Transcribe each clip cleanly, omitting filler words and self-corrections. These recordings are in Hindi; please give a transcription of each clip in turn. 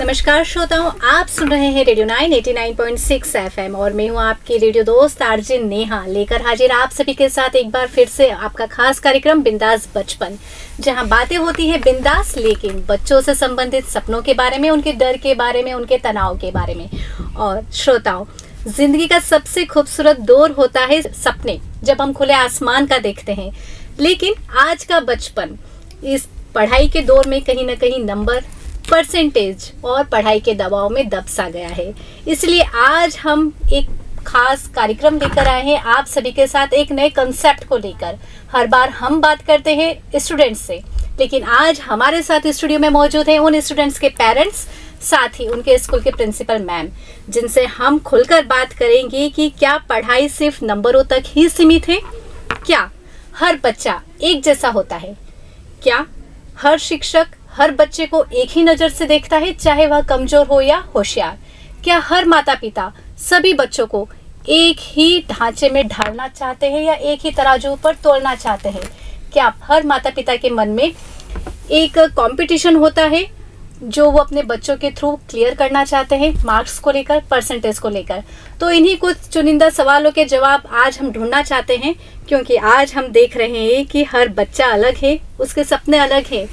नमस्कार श्रोताओं, आप सुन रहे हैं रेडियो 9 89.6 FM और मैं हूं आपकी रेडियो दोस्त आरजे नेहा, लेकर हाजिर आप सभी के साथ एक बार फिर से आपका खास कार्यक्रम बिंदास बचपन, जहां बातें होती है बिंदास लेकिन बच्चों से संबंधित सपनों के बारे में, उनके डर के बारे में, उनके तनाव के बारे में। और श्रोताओं, जिंदगी का सबसे खूबसूरत दौर होता है सपने, जब हम खुले आसमान का देखते हैं। लेकिन आज का बचपन इस पढ़ाई के दौर में कहीं ना कहीं नंबर, परसेंटेज और पढ़ाई के दबाव में दब सा गया है। इसलिए आज हम एक खास कार्यक्रम लेकर आए हैं आप सभी के साथ, एक नए कंसेप्ट को लेकर। हर बार हम बात करते हैं स्टूडेंट्स से, लेकिन आज हमारे साथ स्टूडियो में मौजूद हैं उन स्टूडेंट्स के पेरेंट्स, साथ ही उनके स्कूल के प्रिंसिपल मैम, जिनसे हम खुलकर बात करेंगे कि क्या पढ़ाई सिर्फ नंबरों तक ही सीमित है? क्या हर बच्चा एक जैसा होता है? क्या हर शिक्षक हर बच्चे को एक ही नज़र से देखता है, चाहे वह कमजोर हो या होशियार? क्या हर माता पिता सभी बच्चों को एक ही ढांचे में ढालना चाहते हैं या एक ही तराजू पर तोलना चाहते हैं? क्या हर माता पिता के मन में एक कंपटीशन होता है जो वो अपने बच्चों के थ्रू क्लियर करना चाहते हैं, मार्क्स को लेकर, परसेंटेज को लेकर? तो इन्हीं कुछ चुनिंदा सवालों के जवाब आज हम ढूंढना चाहते हैं, क्योंकि आज हम देख रहे हैं कि हर बच्चा अलग है, उसके सपने अलग हैं,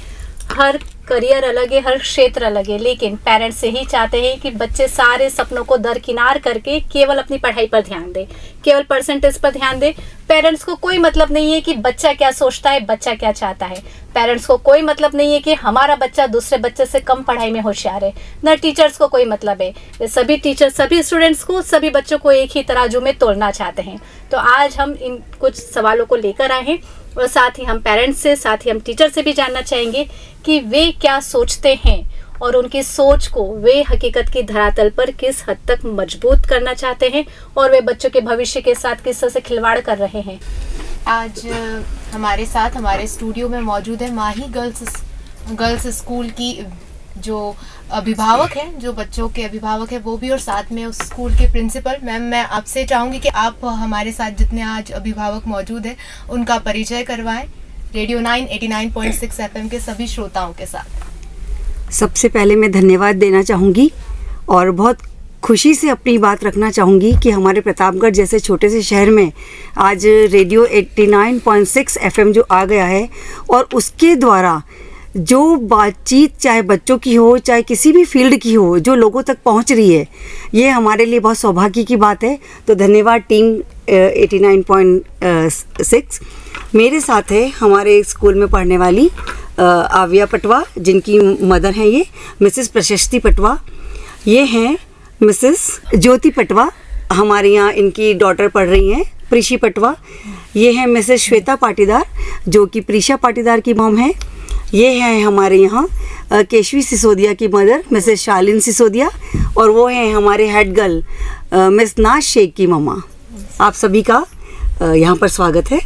हर करियर अलग है, हर क्षेत्र अलग है। लेकिन पेरेंट्स यही चाहते हैं कि बच्चे सारे सपनों को दरकिनार करके केवल अपनी पढ़ाई पर ध्यान दें, केवल परसेंटेज पर ध्यान दें। पेरेंट्स को कोई मतलब नहीं है कि बच्चा क्या सोचता है, बच्चा क्या चाहता है। पेरेंट्स को कोई मतलब नहीं है कि हमारा बच्चा दूसरे बच्चे से कम पढ़ाई में होशियार है। न टीचर्स को कोई मतलब है। वे सभी टीचर सभी स्टूडेंट्स को, सभी बच्चों को एक ही तराजू में तोलना चाहते हैं। तो आज हम इन कुछ सवालों को लेकर आए हैं और साथ ही हम पेरेंट्स से, साथ ही हम टीचर से भी जानना चाहेंगे कि वे क्या सोचते हैं और उनकी सोच को वे हकीकत की धरातल पर किस हद तक मजबूत करना चाहते हैं और वे बच्चों के भविष्य के साथ किस तरह से खिलवाड़ कर रहे हैं। आज हमारे साथ हमारे स्टूडियो में मौजूद है माही गर्ल्स स्कूल की जो अभिभावक हैं, जो बच्चों के अभिभावक हैं वो भी, और साथ में उस स्कूल के प्रिंसिपल। मैम, मैं आपसे चाहूँगी कि आप हमारे साथ जितने आज अभिभावक मौजूद हैं उनका परिचय करवाएं रेडियो 9 89.6 FM के सभी श्रोताओं के साथ। सबसे पहले मैं धन्यवाद देना चाहूँगी और बहुत खुशी से अपनी बात रखना चाहूँगी कि हमारे प्रतापगढ़ जैसे छोटे से शहर में आज रेडियो 89.6 FM जो आ गया है, और उसके द्वारा जो बातचीत चाहे बच्चों की हो, चाहे किसी भी फील्ड की हो, जो लोगों तक पहुंच रही है, ये हमारे लिए बहुत सौभाग्य की बात है। तो धन्यवाद टीम 89.6। मेरे साथ है हमारे स्कूल में पढ़ने वाली आविया पटवा, जिनकी मदर हैं ये मिसेस प्रशस्ति पटवा। ये हैं मिसेस ज्योति पटवा, हमारे यहाँ इनकी डॉटर पढ़ रही हैं प्रीशी पटवा। ये हैं मिसेस श्वेता पाटीदार, जो कि प्रीशा पाटीदार की मॉम है। ये हैं हमारे यहाँ केशवी सिसोदिया की मदर मिसेस शालिन सिसोदिया, और वो हैं हमारे हेड गर्ल मिस नाज शेख की मम्मा। आप सभी का यहाँ पर स्वागत है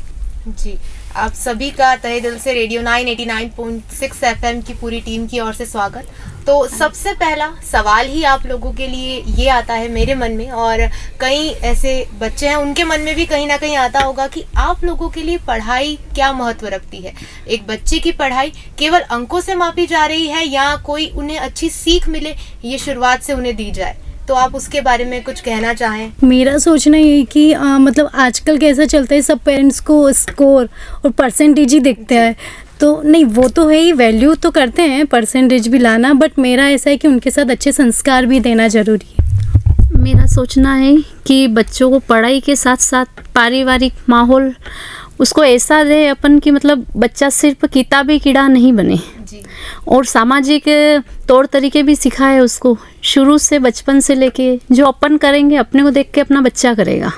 जी। आप सभी का तहे दिल से रेडियो 9 89.6 FM की पूरी टीम की ओर से स्वागत। तो सबसे पहला सवाल ही आप लोगों के लिए ये आता है मेरे मन में, और कई ऐसे बच्चे हैं उनके मन में भी कहीं ना कहीं आता होगा कि आप लोगों के लिए पढ़ाई क्या महत्व रखती है? एक बच्चे की पढ़ाई केवल अंकों से मापी जा रही है या कोई उन्हें अच्छी सीख मिले, ये शुरुआत से उन्हें दी जाए? तो आप उसके बारे में कुछ कहना चाहें? मेरा सोचना ये है कि मतलब आजकल कैसा चलता है, सब पेरेंट्स को स्कोर और परसेंटेज ही देखते हैं। तो नहीं, वो तो है ही, वैल्यू तो करते हैं परसेंटेज भी लाना, बट मेरा ऐसा है कि उनके साथ अच्छे संस्कार भी देना ज़रूरी है। मेरा सोचना है कि बच्चों को पढ़ाई के साथ साथ पारिवारिक माहौल उसको ऐसा दे अपन कि मतलब बच्चा सिर्फ किताबी कीड़ा नहीं बने जी। और सामाजिक तौर तरीके भी सिखाए उसको शुरू से, बचपन से लेके। जो अपन करेंगे अपने को देख के अपना बच्चा करेगा।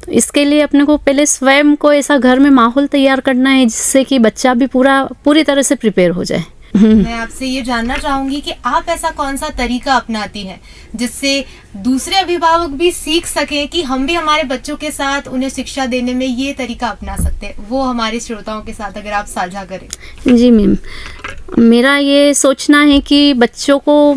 तो इसके लिए अपने को पहले स्वयं को ऐसा घर में माहौल तैयार करना है जिससे कि बच्चा भी पूरी तरह से प्रिपेयर हो जाए। मैं आपसे ये जानना चाहूंगी कि आप ऐसा कौन सा तरीका अपनाती हैं जिससे दूसरे अभिभावक भी सीख सकें कि हम भी हमारे बच्चों के साथ उन्हें शिक्षा देने में ये तरीका अपना सकते हैं, वो हमारे श्रोताओं के साथ अगर आप साझा करें। जी मैम, मेरा ये सोचना है कि बच्चों को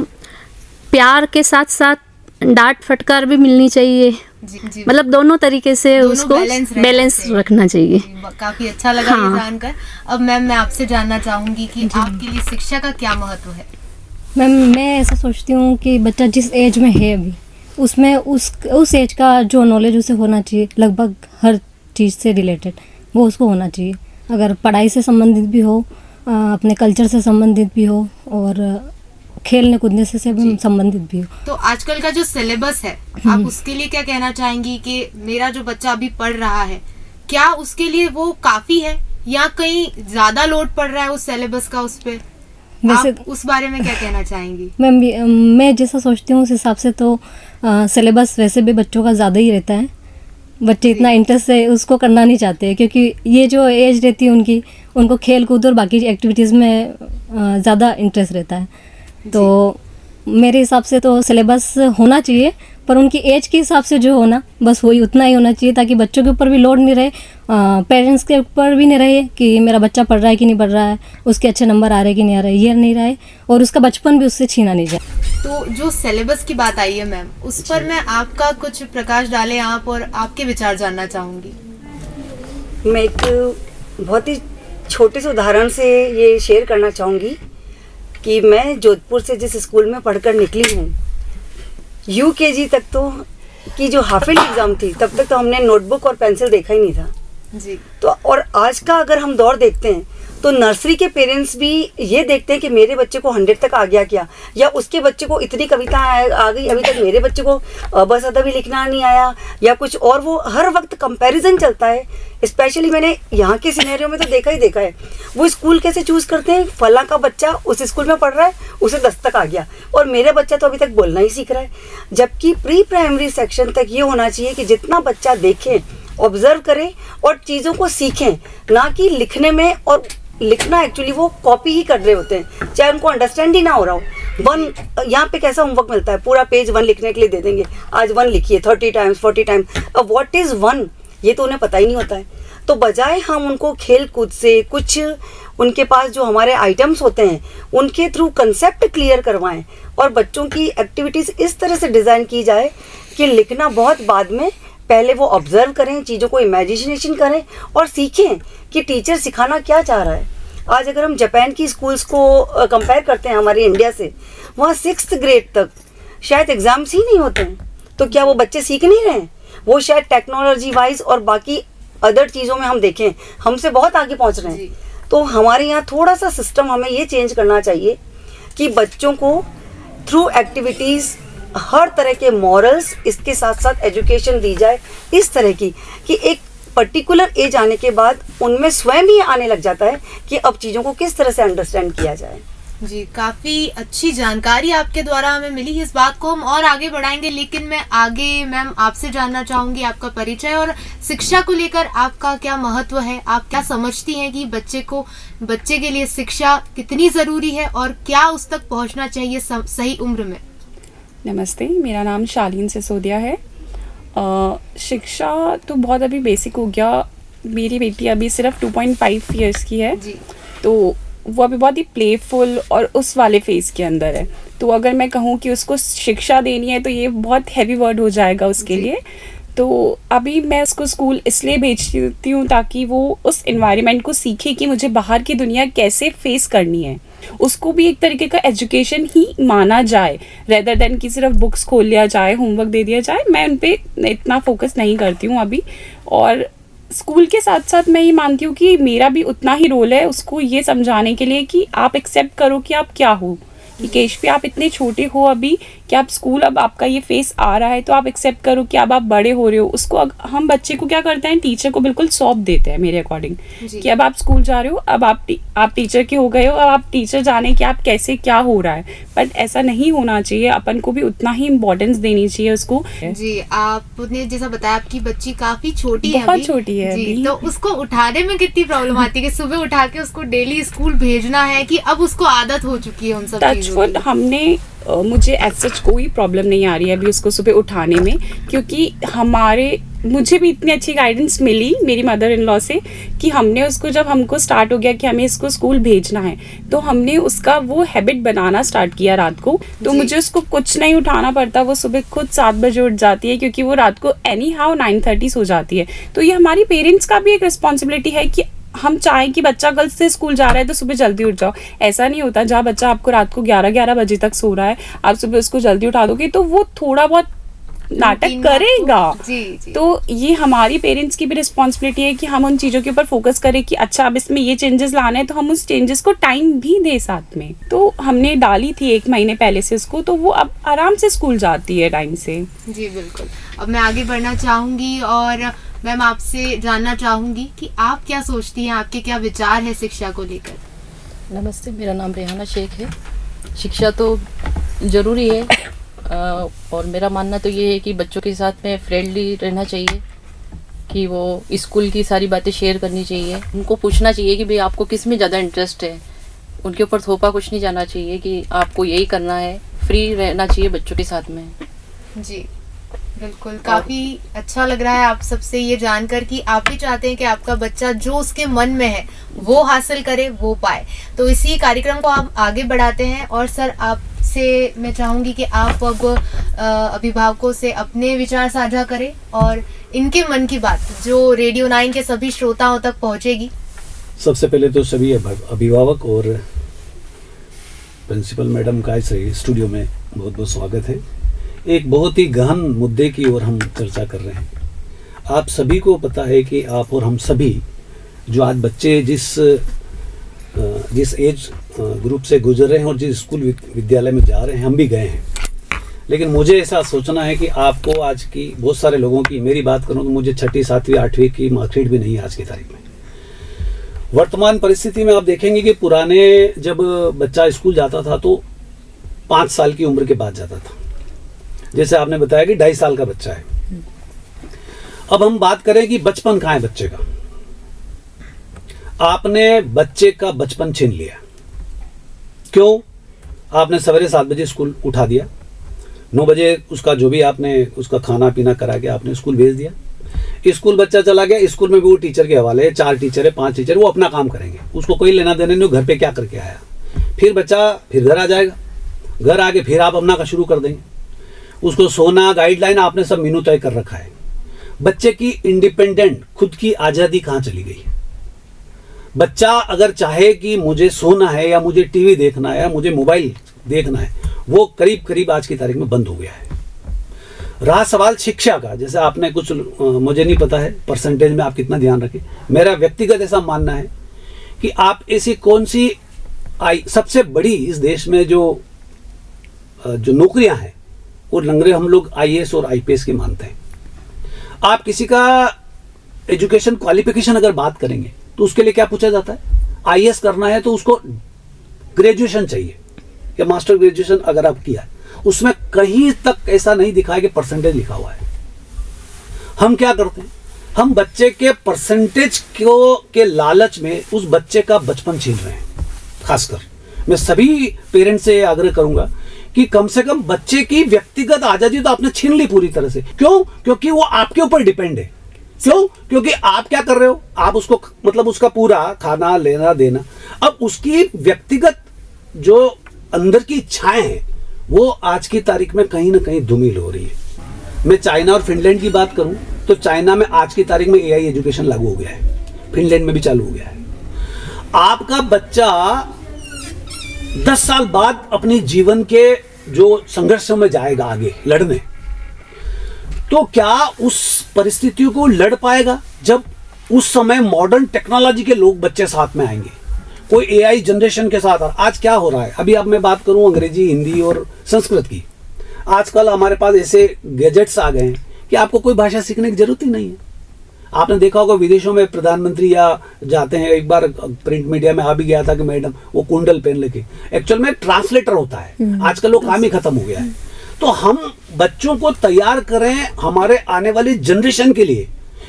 प्यार के साथ साथ डांट फटकार भी मिलनी चाहिए। जी। मतलब दोनों तरीके से उसको बैलेंस रखना चाहिए। काफी अच्छा लगा ये जानकर। अब मैम, मैं आपसे जानना चाहूंगी कि आपके लिए शिक्षा का क्या महत्व है? मैम मैं ऐसा सोचती हूँ कि बच्चा जिस एज में है अभी उसमें उस एज का जो नॉलेज उसे होना चाहिए लगभग हर चीज़ से रिलेटेड वो उसको होना चाहिए। अगर पढ़ाई से संबंधित भी हो, अपने कल्चर से संबंधित भी हो और खेलने कूदने से भी संबंधित भी हो। तो आजकल का जो सिलेबस है आप उसके लिए क्या कहना चाहेंगी कि मेरा जो बच्चा अभी पढ़ रहा है क्या उसके लिए वो काफी है या कहीं ज्यादा लोड पड़ रहा है उस सिलेबस का उस पे? वैसे आप उस बारे में क्या कहना चाहेंगी? मैं जैसा सोचती हूँ उस हिसाब से तो सिलेबस वैसे भी बच्चों का ज़्यादा ही रहता है। बच्चे इतना इंटरेस्ट से उसको करना नहीं चाहते क्योंकि ये जो एज रहती है उनको खेल कूद और बाकी एक्टिविटीज़ में ज़्यादा इंटरेस्ट रहता है। तो मेरे हिसाब से तो सिलेबस होना चाहिए पर उनकी एज के हिसाब से जो होना बस वही उतना ही होना चाहिए ताकि बच्चों के ऊपर भी लोड नहीं रहे, पेरेंट्स के ऊपर भी नहीं रहे कि मेरा बच्चा पढ़ रहा है कि नहीं पढ़ रहा है, उसके अच्छे नंबर आ रहे कि नहीं आ रहे, ये नहीं रहे और उसका बचपन भी उससे छीना नहीं जाए। तो जो सिलेबस की बात आई है मैम उस पर मैं आपका कुछ प्रकाश डालें आप और आपके विचार जानना चाहूँगी। मैं एक बहुत ही छोटे से उदाहरण से ये शेयर करना चाहूँगी कि मैं जोधपुर से जिस स्कूल में पढ़कर निकली हूँ UKG तक तो की जो हाफिल एग्ज़ाम थी तब तक तो हमने नोटबुक और पेंसिल देखा ही नहीं था जी। तो और आज का अगर हम दौर देखते हैं तो नर्सरी के पेरेंट्स भी ये देखते हैं कि मेरे बच्चे को 100 तक आ गया क्या, या उसके बच्चे को इतनी कविता आ गई, अभी तक मेरे बच्चे को बस अदबी लिखना नहीं आया या कुछ और। वो हर वक्त कंपैरिजन चलता है। स्पेशली मैंने यहाँ के सिनेरियो में तो देखा है वो स्कूल कैसे चूज़ करते हैं, फला का बच्चा उस स्कूल में पढ़ रहा है उसे 10 तक आ गया और मेरा बच्चा तो अभी तक बोलना ही सीख रहा है। जबकि प्री प्राइमरी सेक्शन तक ये होना चाहिए कि जितना बच्चा देखें, ऑब्जर्व करें और चीज़ों को सीखें, ना कि लिखने में। और लिखना एक्चुअली वो कॉपी ही कर रहे होते हैं, चाहे उनको अंडरस्टैंड ही ना हो रहा हो। यहाँ पे कैसा होमवर्क मिलता है, पूरा पेज 1 लिखने के लिए दे देंगे, आज 1 लिखिए 30 टाइम्स 40 टाइम्स। अब व्हाट इज़ 1 ये तो उन्हें पता ही नहीं होता है। तो बजाय हम उनको खेल कूद से कुछ उनके पास जो हमारे आइटम्स होते हैं उनके थ्रू कंसेप्ट क्लियर करवाएं और बच्चों की एक्टिविटीज़ इस तरह से डिज़ाइन की जाए कि लिखना बहुत बाद में, पहले वो ऑब्जर्व करें, चीज़ों को इमेजिनेशन करें और सीखें कि टीचर सिखाना क्या चाह रहा है। आज अगर हम जापान की स्कूल्स को कंपेयर करते हैं हमारे इंडिया से, वहाँ 6th ग्रेड तक शायद एग्ज़ाम्स ही नहीं होते हैं। तो क्या वो बच्चे सीख नहीं रहे हैं? वो शायद टेक्नोलॉजी वाइज और बाकी अदर चीज़ों में हम देखें हमसे बहुत आगे पहुँच रहे हैं। तो हमारे यहाँ थोड़ा सा सिस्टम हमें ये चेंज करना चाहिए कि बच्चों को थ्रू एक्टिविटीज़ हर तरह के मॉरल्स, इसके साथ साथ एजुकेशन दी जाए इस तरह की कि एक पर्टिकुलर एज आने के बाद उनमें स्वयं ही आने लग जाता है कि अब चीज़ों को किस तरह से अंडरस्टैंड किया जाए। जी, काफ़ी अच्छी जानकारी आपके द्वारा हमें मिली। इस बात को हम और आगे बढ़ाएंगे, लेकिन मैं आगे मैम आपसे जानना चाहूँगी आपका परिचय और शिक्षा को लेकर आपका क्या महत्व है। आप क्या समझती हैं कि बच्चे के लिए शिक्षा कितनी ज़रूरी है और क्या उस तक पहुँचना चाहिए सही उम्र में? नमस्ते, मेरा नाम शालीन सिसोदिया है। शिक्षा तो बहुत अभी बेसिक हो गया। मेरी बेटी अभी सिर्फ 2.5 ईयर्स की है जी। तो वो अभी बहुत ही प्लेफुल और उस वाले फेज़ के अंदर है। तो अगर मैं कहूँ कि उसको शिक्षा देनी है तो ये बहुत हैवी वर्ड हो जाएगा उसके लिए। तो अभी मैं उसको स्कूल इसलिए भेजती हूँ ताकि वो उस एनवायरनमेंट को सीखे कि मुझे बाहर की दुनिया कैसे फेस करनी है। उसको भी एक तरीके का एजुकेशन ही माना जाए रेदर देन कि सिर्फ बुक्स खोल लिया जाए, होमवर्क दे दिया जाए। मैं उन पे इतना फोकस नहीं करती हूँ अभी। और स्कूल के साथ साथ मैं ये मानती हूँ कि मेरा भी उतना ही रोल है उसको ये समझाने के लिए कि आप एक्सेप्ट करो कि आप क्या हो, कि केशवी आप इतने छोटे हो अभी कि आप स्कूल, अब आपका ये फेस आ रहा है तो आप एक्सेप्ट करो कि अब आप बड़े हो रहे हो। उसको हम बच्चे को क्या करते हैं, टीचर को बिल्कुल सौंप देते हैं मेरे अकॉर्डिंग कि अब आप स्कूल जा रहे हो, अब आप टीचर के हो गए हो, अब आप टीचर जाने कि आप कैसे क्या हो रहा है। बट ऐसा नहीं होना चाहिए, अपन को भी उतना ही इम्पोर्टेंस देनी चाहिए उसको। जी, आपने जैसा बताया आपकी बच्ची काफी छोटी है, बहुत छोटी है जी, अभी। तो उसको उठाने में कितनी प्रॉब्लम आती है कि सुबह उठा के उसको डेली स्कूल भेजना है कि अब उसको आदत हो चुकी है उन सब चीजों की? हमने मुझे एज सच कोई प्रॉब्लम नहीं आ रही है अभी उसको सुबह उठाने में, क्योंकि मुझे भी इतनी अच्छी गाइडेंस मिली मेरी मदर इन लॉ से कि हमने उसको, जब हमको स्टार्ट हो गया कि हमें इसको स्कूल भेजना है, तो हमने उसका वो हैबिट बनाना स्टार्ट किया रात को। तो मुझे उसको कुछ नहीं उठाना पड़ता, वो सुबह खुद 7 बजे उठ जाती है क्योंकि वो रात को एनी हाउ 9:30 सो जाती है। तो ये हमारी पेरेंट्स का भी एक रिस्पॉन्सिबिलिटी है कि हम चाहें कि बच्चा कल से स्कूल जा रहा है तो सुबह जल्दी उठ जाओ, ऐसा नहीं होता। जहाँ बच्चा आपको रात को 11 बजे तक सो रहा है, आप सुबह उसको जल्दी उठा दोगे तो वो थोड़ा बहुत नाटक रूटीन करेगा। जी। तो ये हमारी पेरेंट्स की भी रिस्पॉन्सिबिलिटी है कि हम उन चीज़ों के ऊपर फोकस करें कि अच्छा अब इसमें ये चेंजेस लाना है तो हम उस चेंजेस को टाइम भी दें साथ में। तो हमने डाली थी 1 महीने पहले से उसको, तो वो अब आराम से स्कूल जाती है टाइम से। जी बिल्कुल। अब मैं आगे बढ़ना चाहूँगी और मैम आपसे जानना चाहूँगी कि आप क्या सोचती हैं, आपके क्या विचार है शिक्षा को लेकर? नमस्ते, मेरा नाम रेहाना शेख है। शिक्षा तो ज़रूरी है और मेरा मानना तो ये है कि बच्चों के साथ में फ्रेंडली रहना चाहिए, कि वो स्कूल की सारी बातें शेयर करनी चाहिए, उनको पूछना चाहिए कि भाई आपको किस में ज़्यादा इंटरेस्ट है, उनके ऊपर थोपा कुछ नहीं जाना चाहिए कि आपको यही करना है, फ्री रहना चाहिए बच्चों के साथ में। जी बिल्कुल, काफी अच्छा लग रहा है आप सबसे ये जानकर कि आप भी चाहते हैं कि आपका बच्चा जो उसके मन में है वो हासिल करे, वो पाए। तो इसी कार्यक्रम को आप आगे बढ़ाते हैं। और सर आपसे मैं चाहूंगी कि आप अब अभिभावकों से अपने विचार साझा करें और इनके मन की बात जो रेडियो 9 के सभी श्रोताओं तक पहुंचेगी। सबसे पहले तो सभी अभिभावक और प्रिंसिपल मैडम का इस स्टूडियो में बहुत बहुत स्वागत है। एक बहुत ही गहन मुद्दे की ओर हम चर्चा कर रहे हैं। आप सभी को पता है कि आप और हम सभी जो आज बच्चे जिस एज ग्रुप से गुजर रहे हैं और जिस स्कूल विद्यालय में जा रहे हैं, हम भी गए हैं। लेकिन मुझे ऐसा सोचना है कि आपको आज की बहुत सारे लोगों की, मेरी बात करूं तो मुझे 6ठी 7वीं 8वीं की मार्कशीट भी नहीं है आज की तारीख में। वर्तमान परिस्थिति में आप देखेंगे कि पुराने जब बच्चा स्कूल जाता था तो 5 साल की उम्र के बाद जाता था, जैसे आपने बताया कि 2.5 साल का बच्चा है। अब हम बात करें कि बचपन कहाँ है बच्चे का। आपने बच्चे का बचपन छीन लिया। क्यों? आपने सवेरे 7 बजे स्कूल उठा दिया, 9 बजे उसका जो भी आपने उसका खाना पीना करा के आपने स्कूल भेज दिया। स्कूल बच्चा चला गया, स्कूल में भी वो टीचर के हवाले है, 4 टीचर है 5 टीचर, वो अपना काम करेंगे, उसको कोई लेना देना नहीं घर पे क्या करके आया। फिर बच्चा फिर घर आ जाएगा, घर आके फिर आप अपना का शुरू कर देंगे। उसको सोना गाइडलाइन आपने सब मीनू तय कर रखा है। बच्चे की इंडिपेंडेंट खुद की आज़ादी कहाँ चली गई? बच्चा अगर चाहे कि मुझे सोना है या मुझे टीवी देखना है या मुझे मोबाइल देखना है, वो करीब करीब आज की तारीख में बंद हो गया है। रहा सवाल शिक्षा का, जैसे आपने कुछ मुझे नहीं पता है परसेंटेज में आप कितना ध्यान रखें, मेरा व्यक्तिगत ऐसा मानना है कि आप ऐसी कौन सी सबसे बड़ी इस देश में जो नौकरियां हैं वो लंगरे हम लोग IAS और IPS की मानते हैं। आप किसी का एजुकेशन क्वालिफिकेशन अगर बात करेंगे तो उसके लिए क्या पूछा जाता है? IAS करना है तो उसको ग्रेजुएशन चाहिए या मास्टर ग्रेजुएशन अगर आप किया, उसमें कहीं तक ऐसा नहीं दिखा है कि परसेंटेज लिखा हुआ है। हम क्या करते हैं? हम बच्चे के परसेंटेज के लालच में उस बच्चे का बचपन छीन रहे हैं। खासकर मैं सभी पेरेंट्स से आग्रह करूंगा कि कम से कम बच्चे की व्यक्तिगत आजादी तो आपने छीन ली पूरी तरह से। क्यों? क्योंकि वो आपके ऊपर डिपेंड है। क्यों? क्योंकि आप क्या कर रहे हो, आप उसको मतलब उसका पूरा खाना लेना देना, अब उसकी व्यक्तिगत जो अंदर की इच्छाएं हैं वो आज की तारीख में कहीं ना कहीं धूमिल हो रही है। मैं चाइना और फिनलैंड की बात करूं तो चाइना में आज की तारीख में AI एजुकेशन लागू हो गया है, फिनलैंड में भी चालू हो गया है। आपका बच्चा 10 साल बाद अपनी जीवन के जो संघर्षों में जाएगा आगे लड़ने, तो क्या उस परिस्थितियों को लड़ पाएगा जब उस समय मॉडर्न टेक्नोलॉजी के लोग बच्चे साथ में आएंगे, कोई AI जनरेशन के साथ? आज क्या हो रहा है, अभी अब मैं बात करूं अंग्रेजी, हिंदी और संस्कृत की, आजकल हमारे पास ऐसे गैजेट्स आ गए हैं कि आपको कोई भाषा सीखने की जरूरत ही नहीं है। आपने देखा होगा विदेशों में प्रधानमंत्री या जाते हैं, एक बार प्रिंट मीडिया में आ भी गया था कि मैडम वो कुंडल पेन लेके, एक्चुअल में ट्रांसलेटर होता है। आजकल वो काम ही खत्म हो गया है। तो हम बच्चों को तैयार करें हमारे आने वाली जनरेशन के लिए।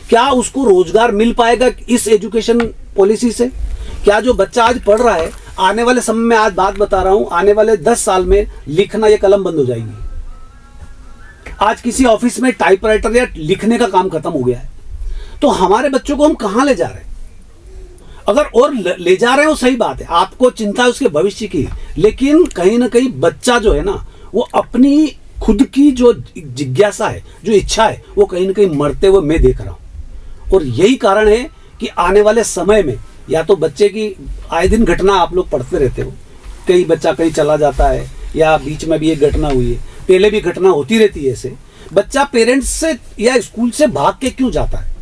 क्या उसको रोजगार मिल पाएगा इस एजुकेशन पॉलिसी से? क्या जो बच्चा आज पढ़ रहा है, आने वाले समय में, आज बात बता रहा हूं, आने वाले 10 साल में लिखना ये कलम बंद हो जाएगी। आज किसी ऑफिस में टाइपराइटर या लिखने का काम खत्म हो गया है। तो हमारे बच्चों को हम कहां ले जा रहे हैं? अगर और ले जा रहे हो सही बात है, आपको चिंता है उसके भविष्य की, लेकिन कहीं ना कहीं बच्चा जो है ना, वो अपनी खुद की जो जिज्ञासा है, जो इच्छा है, वो कहीं ना कहीं मरते हुए मैं देख रहा हूं। और यही कारण है कि आने वाले समय में या तो बच्चे की आए दिन घटना आप लोग पढ़ते रहते हो, कई बच्चा कहीं चला जाता है या बीच में भी एक घटना हुई है, पहले भी घटना होती रहती है। ऐसे बच्चा पेरेंट्स से या स्कूल से भाग के क्यों जाता है?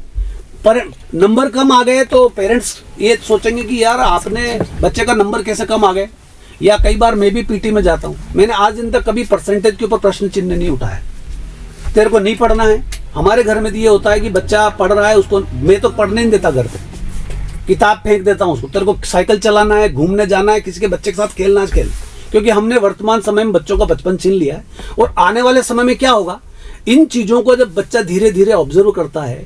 पर नंबर कम आ गए तो पेरेंट्स ये सोचेंगे कि यार आपने बच्चे का नंबर कैसे कम आ गए। या कई बार मैं भी पीटी में जाता हूँ, मैंने आज दिन तक कभी परसेंटेज के ऊपर प्रश्न चिन्ह नहीं उठाया। तेरे को नहीं पढ़ना है। हमारे घर में तो ये होता है कि बच्चा पढ़ रहा है, उसको मैं तो पढ़ने नहीं देता, घर पे किताब फेंक देता हूँ उसको। तेरे को साइकिल चलाना है, घूमने जाना है, किसी के बच्चे के साथ खेलना है खेल, क्योंकि हमने वर्तमान समय में बच्चों का बचपन छीन लिया है। और आने वाले समय में क्या होगा, इन चीज़ों को जब बच्चा धीरे धीरे ऑब्जर्व करता है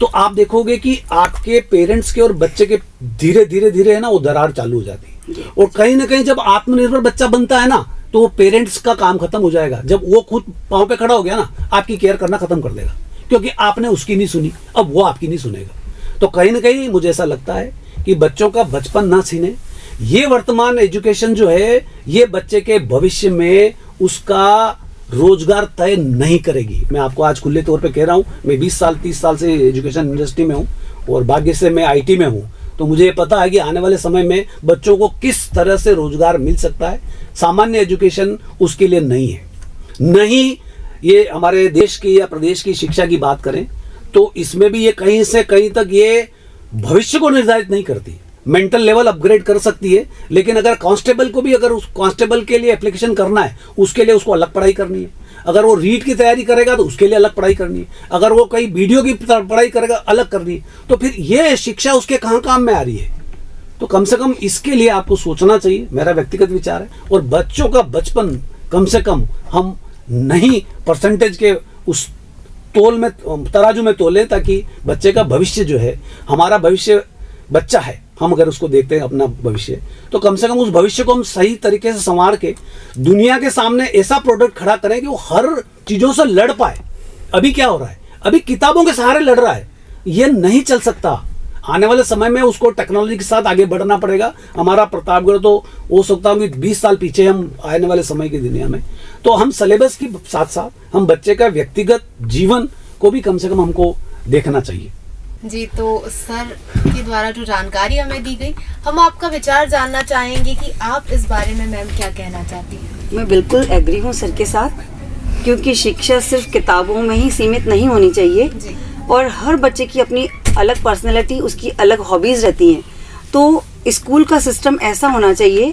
तो आप देखोगे कि आपके पेरेंट्स के और बच्चे के धीरे धीरे है ना वो दरार चालू हो जाती है। और कहीं ना कहीं जब आत्मनिर्भर बच्चा बनता है ना तो वो पेरेंट्स का काम खत्म हो जाएगा। जब वो खुद पाँव पे खड़ा हो गया ना, आपकी केयर करना खत्म कर देगा, क्योंकि आपने उसकी नहीं सुनी, अब वो आपकी नहीं सुनेगा। तो कहीं ना कहीं मुझे ऐसा लगता है कि बच्चों का बचपन ना छीने। ये वर्तमान एजुकेशन जो है ये बच्चे के भविष्य में उसका रोजगार तय नहीं करेगी। मैं आपको आज खुले तौर पे कह रहा हूँ, मैं 20 साल 30 साल से एजुकेशन इंडस्ट्री में हूँ और भाग्य से मैं आईटी में हूँ, तो मुझे पता है कि आने वाले समय में बच्चों को किस तरह से रोजगार मिल सकता है। सामान्य एजुकेशन उसके लिए नहीं है। नहीं, ये हमारे देश की या प्रदेश की शिक्षा की बात करें तो इसमें भी ये कहीं से कहीं तक ये भविष्य को निर्धारित नहीं करती। मेंटल लेवल अपग्रेड कर सकती है, लेकिन अगर कांस्टेबल को भी अगर उस कांस्टेबल के लिए एप्लीकेशन करना है, उसके लिए उसको अलग पढ़ाई करनी है। अगर वो रीट की तैयारी करेगा तो उसके लिए अलग पढ़ाई करनी है। अगर वो कई वीडियो की पढ़ाई करेगा अलग करनी है। तो फिर ये शिक्षा उसके कहाँ काम में आ रही है? तो कम से कम इसके लिए आपको सोचना चाहिए, मेरा व्यक्तिगत विचार है। और बच्चों का बचपन कम से कम हम नहीं परसेंटेज के उस तोल में तराजू में तोलें, ताकि बच्चे का भविष्य जो है, हमारा भविष्य बच्चा है, हम अगर उसको देखते हैं अपना भविष्य, तो कम से कम उस भविष्य को हम सही तरीके से संवार के दुनिया के सामने ऐसा प्रोडक्ट खड़ा करें कि वो हर चीज़ों से लड़ पाए। अभी क्या हो रहा है, अभी किताबों के सहारे लड़ रहा है, ये नहीं चल सकता। आने वाले समय में उसको टेक्नोलॉजी के साथ आगे बढ़ना पड़ेगा। हमारा प्रतापगढ़ तो हो सकता है कि 20 साल पीछे हम आने वाले समय की दुनिया में, तो हम सिलेबस के साथ साथ हम बच्चे का व्यक्तिगत जीवन को भी कम से कम हमको देखना चाहिए। जी, तो सर के द्वारा जो जानकारी हमें दी गई, हम आपका विचार जानना चाहेंगे कि आप इस बारे में मैम क्या कहना चाहती हैं? मैं बिल्कुल एग्री हूँ सर के साथ, क्योंकि शिक्षा सिर्फ किताबों में ही सीमित नहीं होनी चाहिए जी। और हर बच्चे की अपनी अलग पर्सनैलिटी, उसकी अलग हॉबीज़ रहती हैं। तो स्कूल का सिस्टम ऐसा होना चाहिए,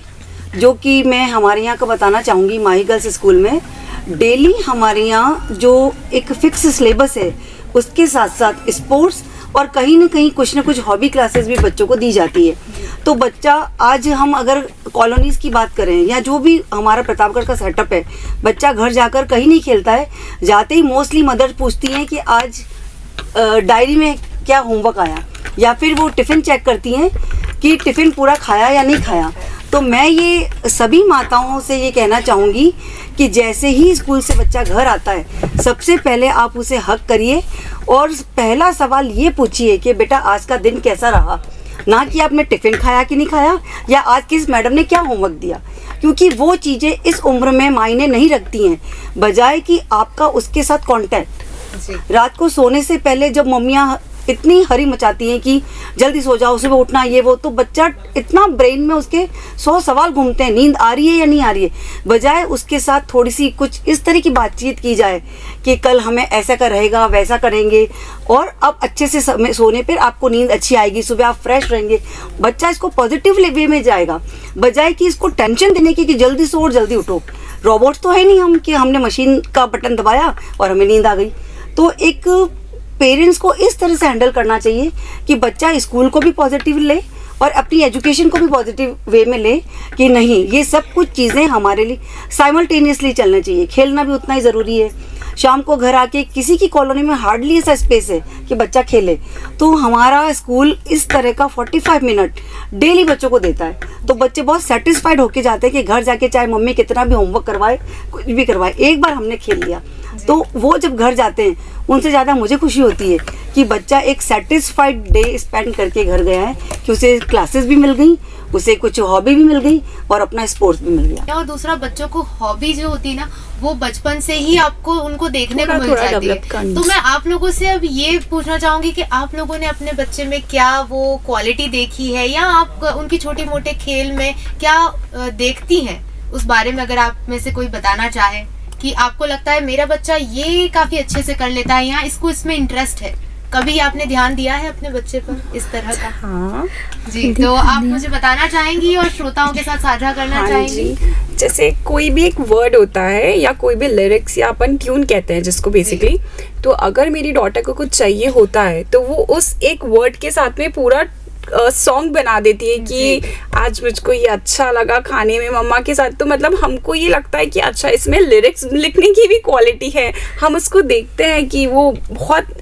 जो कि मैं हमारे यहाँ का बताना चाहूँगी। माही गर्ल्स स्कूल में डेली हमारे यहाँ जो एक फिक्स सिलेबस है, उसके साथ साथ स्पोर्ट्स और कहीं ना कहीं कुछ ना कुछ हॉबी क्लासेस भी बच्चों को दी जाती है। तो बच्चा, आज हम अगर कॉलोनीज़ की बात करें या जो भी हमारा प्रतापगढ़ का सेटअप है, बच्चा घर जाकर कहीं नहीं खेलता है। जाते ही मोस्टली मदर पूछती हैं कि आज डायरी में क्या होमवर्क आया, या फिर वो टिफ़िन चेक करती हैं कि टिफ़िन पूरा खाया या नहीं खाया। तो मैं ये सभी माताओं से ये कहना चाहूँगी कि जैसे ही स्कूल से बच्चा घर आता है, सबसे पहले आप उसे हक करिए और पहला सवाल ये पूछिए कि बेटा आज का दिन कैसा रहा, ना कि आपने टिफ़िन खाया कि नहीं खाया या आज किस मैडम ने क्या होमवर्क दिया, क्योंकि वो चीज़ें इस उम्र में मायने नहीं रखती हैं, बजाय कि आपका उसके साथ कांटेक्ट। रात को सोने से पहले जब मम्मियाँ इतनी हरी मचाती हैं कि जल्दी सो जाओ, सुबह उठना, ये वो, तो बच्चा इतना ब्रेन में उसके 100 सवाल घूमते हैं, नींद आ रही है या नहीं आ रही है। बजाय उसके साथ थोड़ी सी कुछ इस तरह की बातचीत की जाए कि कल हमें ऐसा का रहेगा, वैसा करेंगे, और अब अच्छे से सोने पर आपको नींद अच्छी आएगी, सुबह आप फ्रेश रहेंगे। बच्चा इसको पॉजिटिव वे में जाएगा, बजाय कि इसको टेंशन देने की कि जल्दी सो और जल्दी उठो। रोबोट तो है नहीं हम कि हमने मशीन का बटन दबाया और हमें नींद आ गई। तो एक पेरेंट्स को इस तरह से हैंडल करना चाहिए कि बच्चा स्कूल को भी पॉजिटिव ले और अपनी एजुकेशन को भी पॉजिटिव वे में ले, कि नहीं, ये सब कुछ चीज़ें हमारे लिए साइमल्टेनियसली चलना चाहिए। खेलना भी उतना ही ज़रूरी है। शाम को घर आके किसी की कॉलोनी में हार्डली ऐसा स्पेस है कि बच्चा खेले, तो हमारा स्कूल इस तरह का 45 मिनट डेली बच्चों को देता है। तो बच्चे बहुत सेटिस्फाइड होके जाते हैं कि घर जाके चाहे मम्मी कितना भी होमवर्क करवाए, कुछ भी करवाए, एक बार हमने खेल लिया। तो वो जब घर जाते हैं, उनसे ज़्यादा मुझे खुशी होती है कि बच्चा एक सेटिस्फाइड डे स्पेंड करके घर गया है, कि उसे क्लासेस भी मिल गई, उसे कुछ हॉबी भी मिल गई और अपना स्पोर्ट्स भी मिल गया। और दूसरा, बच्चों को हॉबी जो होती है ना, वो बचपन से ही आपको उनको देखने को मिल जाती है। तो मैं आप लोगों से अब ये पूछना चाहूंगी कि आप लोगों ने अपने बच्चे में क्या वो क्वालिटी देखी है, या आप उनकी छोटे मोटे खेल में क्या देखती हैं, उस बारे में अगर आप में से कोई बताना चाहे कि आपको लगता है मेरा बच्चा ये काफी अच्छे से कर लेता है, या इसको इसमें इंटरेस्ट है। कभी आपने ध्यान दिया है अपने बच्चे पर इस तरह का? हाँ जी, तो आप मुझे बताना चाहेंगी और श्रोताओं के साथ साझा करना हाँ चाहेंगी? जी, जैसे कोई भी एक वर्ड होता है या कोई भी लिरिक्स या अपन ट्यून कहते हैं जिसको बेसिकली, तो अगर मेरी डॉटर को कुछ चाहिए होता है तो वो उस एक वर्ड के साथ में पूरा सॉन्ग बना देती है कि आज मुझको ये अच्छा लगा खाने में मम्मा के साथ। तो मतलब हमको ये लगता है कि अच्छा इसमें लिरिक्स लिखने की भी क्वालिटी है। हम उसको देखते हैं कि वो बहुत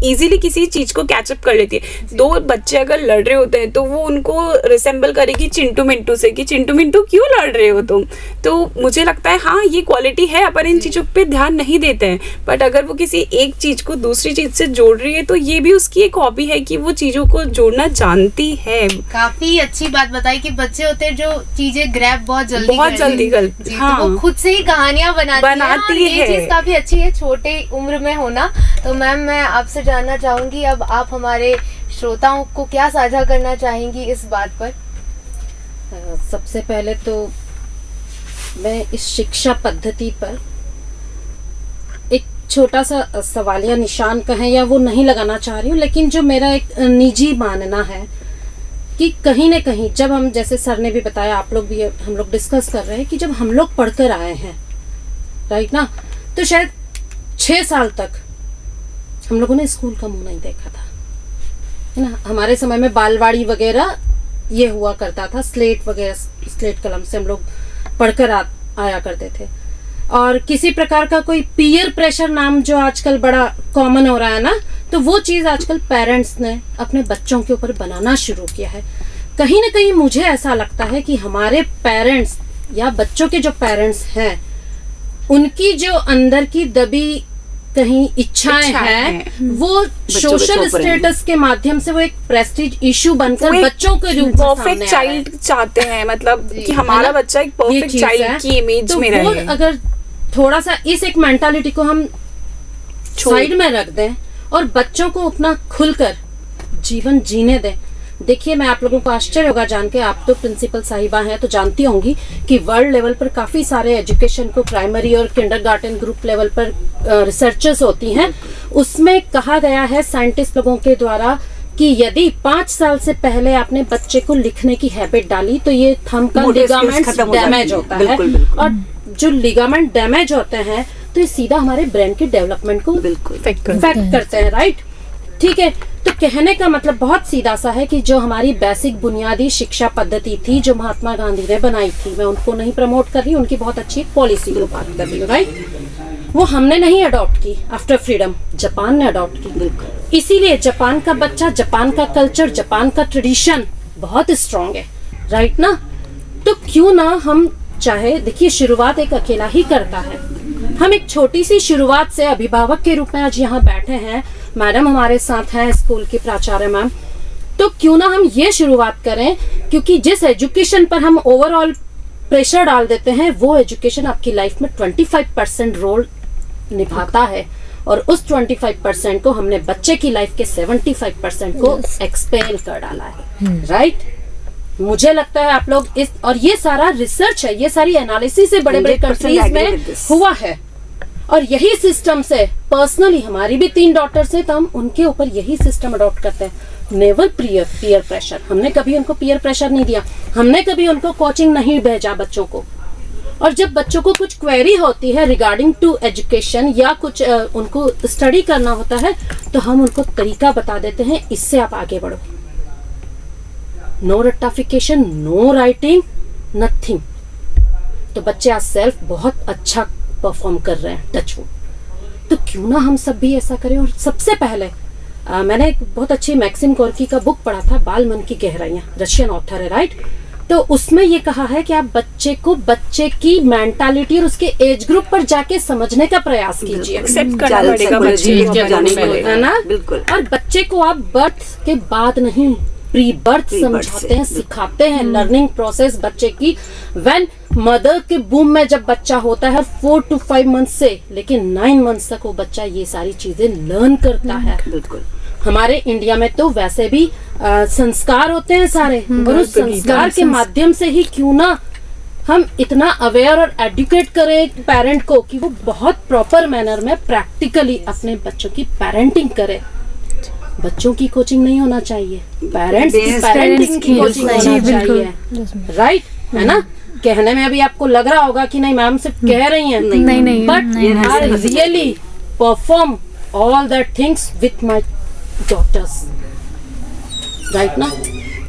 इजीली किसी चीज को कैचअप कर लेती है। दो बच्चे अगर लड़ रहे होते हैं तो वो उनको रिसेंबल करेगी चिंटू मिंटू से कि चिंटू मिंटू क्यों लड़ रहे हो तुम। तो मुझे लगता है हाँ ये क्वालिटी है, अपन इन चीजों पे ध्यान नहीं देते हैं, बट अगर वो किसी एक चीज को दूसरी चीज से जोड़ रही है तो ये भी उसकी एक हॉबी है कि वो चीजों को जोड़ना जानती है। काफी अच्छी बात बताई कि बच्चे होते हैं जो चीजें ग्रैब बहुत जल्दी करते हैं। हाँ। तो वो खुद से ही कहानियां बनाती है। ये चीज काफी अच्छी है छोटे उम्र में होना। तो मैम, मैं आपसे जानना चाहूंगी, अब आप हमारे श्रोताओं को क्या साझा करना चाहेंगी इस बात पर? सबसे पहले तो मैं इस शिक्षा पद्धति पर एक छोटा सा सवालिया निशान कहें या वो नहीं लगाना चाह रही हूँ, लेकिन जो मेरा एक निजी मानना है कि कहीं ना कहीं जब हम, जैसे सर ने भी बताया, आप लोग भी, हम लोग डिस्कस कर रहे हैं कि जब हम लोग पढ़कर आए हैं, राइट ना, तो शायद 6 साल तक हम लोगों ने स्कूल का मुंह नहीं देखा था, है ना। हमारे समय में बालवाड़ी वगैरह ये हुआ करता था, स्लेट वगैरह, स्लेट कलम से हम लोग पढ़कर आया करते थे। और किसी प्रकार का कोई पीयर प्रेशर नाम जो आजकल बड़ा कॉमन हो रहा है ना, तो वो चीज़ आजकल पेरेंट्स ने अपने बच्चों के ऊपर बनाना शुरू किया है। कहीं ना कहीं मुझे ऐसा लगता है कि हमारे पेरेंट्स या बच्चों के जो पेरेंट्स हैं, उनकी जो अंदर की दबी कहीं इच्छाएं हैं, वो सोशल स्टेटस के माध्यम से वो एक प्रेस्टीज इशू बनकर बच्चों के रूप में परफेक्ट चाइल्ड चाहते हैं, मतलब कि हमारा बच्चा एक परफेक्ट चाइल्ड की इमेज में रहे। अगर थोड़ा सा इस एक मेंटालिटी को हम साइड में रख दें और बच्चों को अपना खुलकर जीवन जीने दें। देखिए, मैं आप लोगों को आश्चर्य होगा जान के, आप तो प्रिंसिपल साहिबा हैं तो जानती होंगी कि वर्ल्ड लेवल पर काफ़ी सारे एजुकेशन को प्राइमरी और किंडरगार्टन ग्रुप लेवल पर रिसर्चेस होती हैं। उसमें कहा गया है साइंटिस्ट लोगों के द्वारा कि यदि 5 साल से पहले आपने बच्चे को लिखने की हैबिट डाली तो ये थंब का लिगामेंट डैमेज होता है, और जो लिगामेंट डैमेज होते हैं तो ये सीधा हमारे ब्रेन के डेवलपमेंट को इफेक्ट करते हैं, राइट। ठीक है, तो कहने का मतलब बहुत सीधा सा है कि जो हमारी बेसिक बुनियादी शिक्षा पद्धति थी जो महात्मा गांधी ने बनाई थी, मैं उनको नहीं प्रमोट कर रही, उनकी बहुत अच्छी पॉलिसी को बात कर रही हूँ, राइट, वो हमने नहीं अडॉप्ट की आफ्टर फ्रीडम, जापान ने अडॉप्ट की। इसीलिए जापान का बच्चा, जापान का कल्चर, जापान का ट्रेडिशन बहुत स्ट्रांग है, राइट ना। तो क्यों ना हम चाहे, देखिए शुरुआत एक अकेला ही करता है, हम एक छोटी सी शुरुआत से अभिभावक के रूप में आज यहाँ बैठे हैं, मैडम हमारे साथ हैं स्कूल की प्राचार्य मैम, तो क्यों ना हम ये शुरुआत करें, क्योंकि जिस एजुकेशन पर हम ओवरऑल प्रेशर डाल देते हैं वो एजुकेशन आपकी लाइफ में 25% रोल निभाता है, और उस 25% को हमने बच्चे की लाइफ के 75% को एक्सपेल कर डाला है, राइट। मुझे लगता है आप लोग इस, और ये सारा रिसर्च है, ये सारी एनालिसिस से बड़े बड़े कंट्रीज में हुआ है, और यही सिस्टम से पर्सनली हमारी भी 3 डॉटर्स हैं तो हम उनके ऊपर यही सिस्टम अडॉप्ट करते हैं। नेवर पीयर प्रेशर, हमने कभी उनको पीयर प्रेशर नहीं दिया, हमने कभी उनको कोचिंग नहीं भेजा बच्चों को। और जब बच्चों को कुछ क्वेरी होती है रिगार्डिंग टू एजुकेशन या कुछ उनको स्टडी करना होता है तो हम उनको तरीका बता देते हैं, इससे आप आगे बढ़ो, नो रट्टाफिकेशन, नो राइटिंग, नथिंग। तो बच्चे आज सेल्फ बहुत अच्छा परफॉर्म कर रहे हैं, टच वुड। तो क्यों ना हम सब भी ऐसा करें। और सबसे पहले मैंने एक बहुत अच्छी मैक्सिम गोर्की का बुक पढ़ा था, बाल मन की गहराइयाँ, रशियन ऑथर है, राइट। तो उसमें ये कहा है कि आप बच्चे को बच्चे की मेंटालिटी और उसके एज ग्रुप पर जाके समझने का प्रयास कीजिए, एक्सेप्ट करना पड़ेगा बच्चे को, है ना। बिल्कुल। और बच्चे को आप बर्थ के बाद नहीं, प्री बर्थ समझाते हैं, सिखाते हैं लर्निंग प्रोसेस बच्चे की। व्हेन मदर के बूम में जब बच्चा होता है 4 to 5 मंथ से लेकिन 9 मंथ तक वो बच्चा ये सारी चीजें लर्न करता है। बिल्कुल। हमारे इंडिया में तो वैसे भी संस्कार होते हैं सारे, और उस संस्कार के माध्यम से ही क्यों ना हम इतना अवेयर और एडुकेट करें पेरेंट को कि वो बहुत प्रॉपर मैनर में प्रैक्टिकली अपने बच्चों की पेरेंटिंग करे। बच्चों की कोचिंग नहीं होना चाहिए, पेरेंट्स की पेरेंटिंग की कोचिंग होना चाहिए, राइट, है ना। कहने में अभी आपको लग रहा होगा कि नहीं मैम सिर्फ कह रही हैं, नहीं, but I really perform all that things with my daughters, right ना।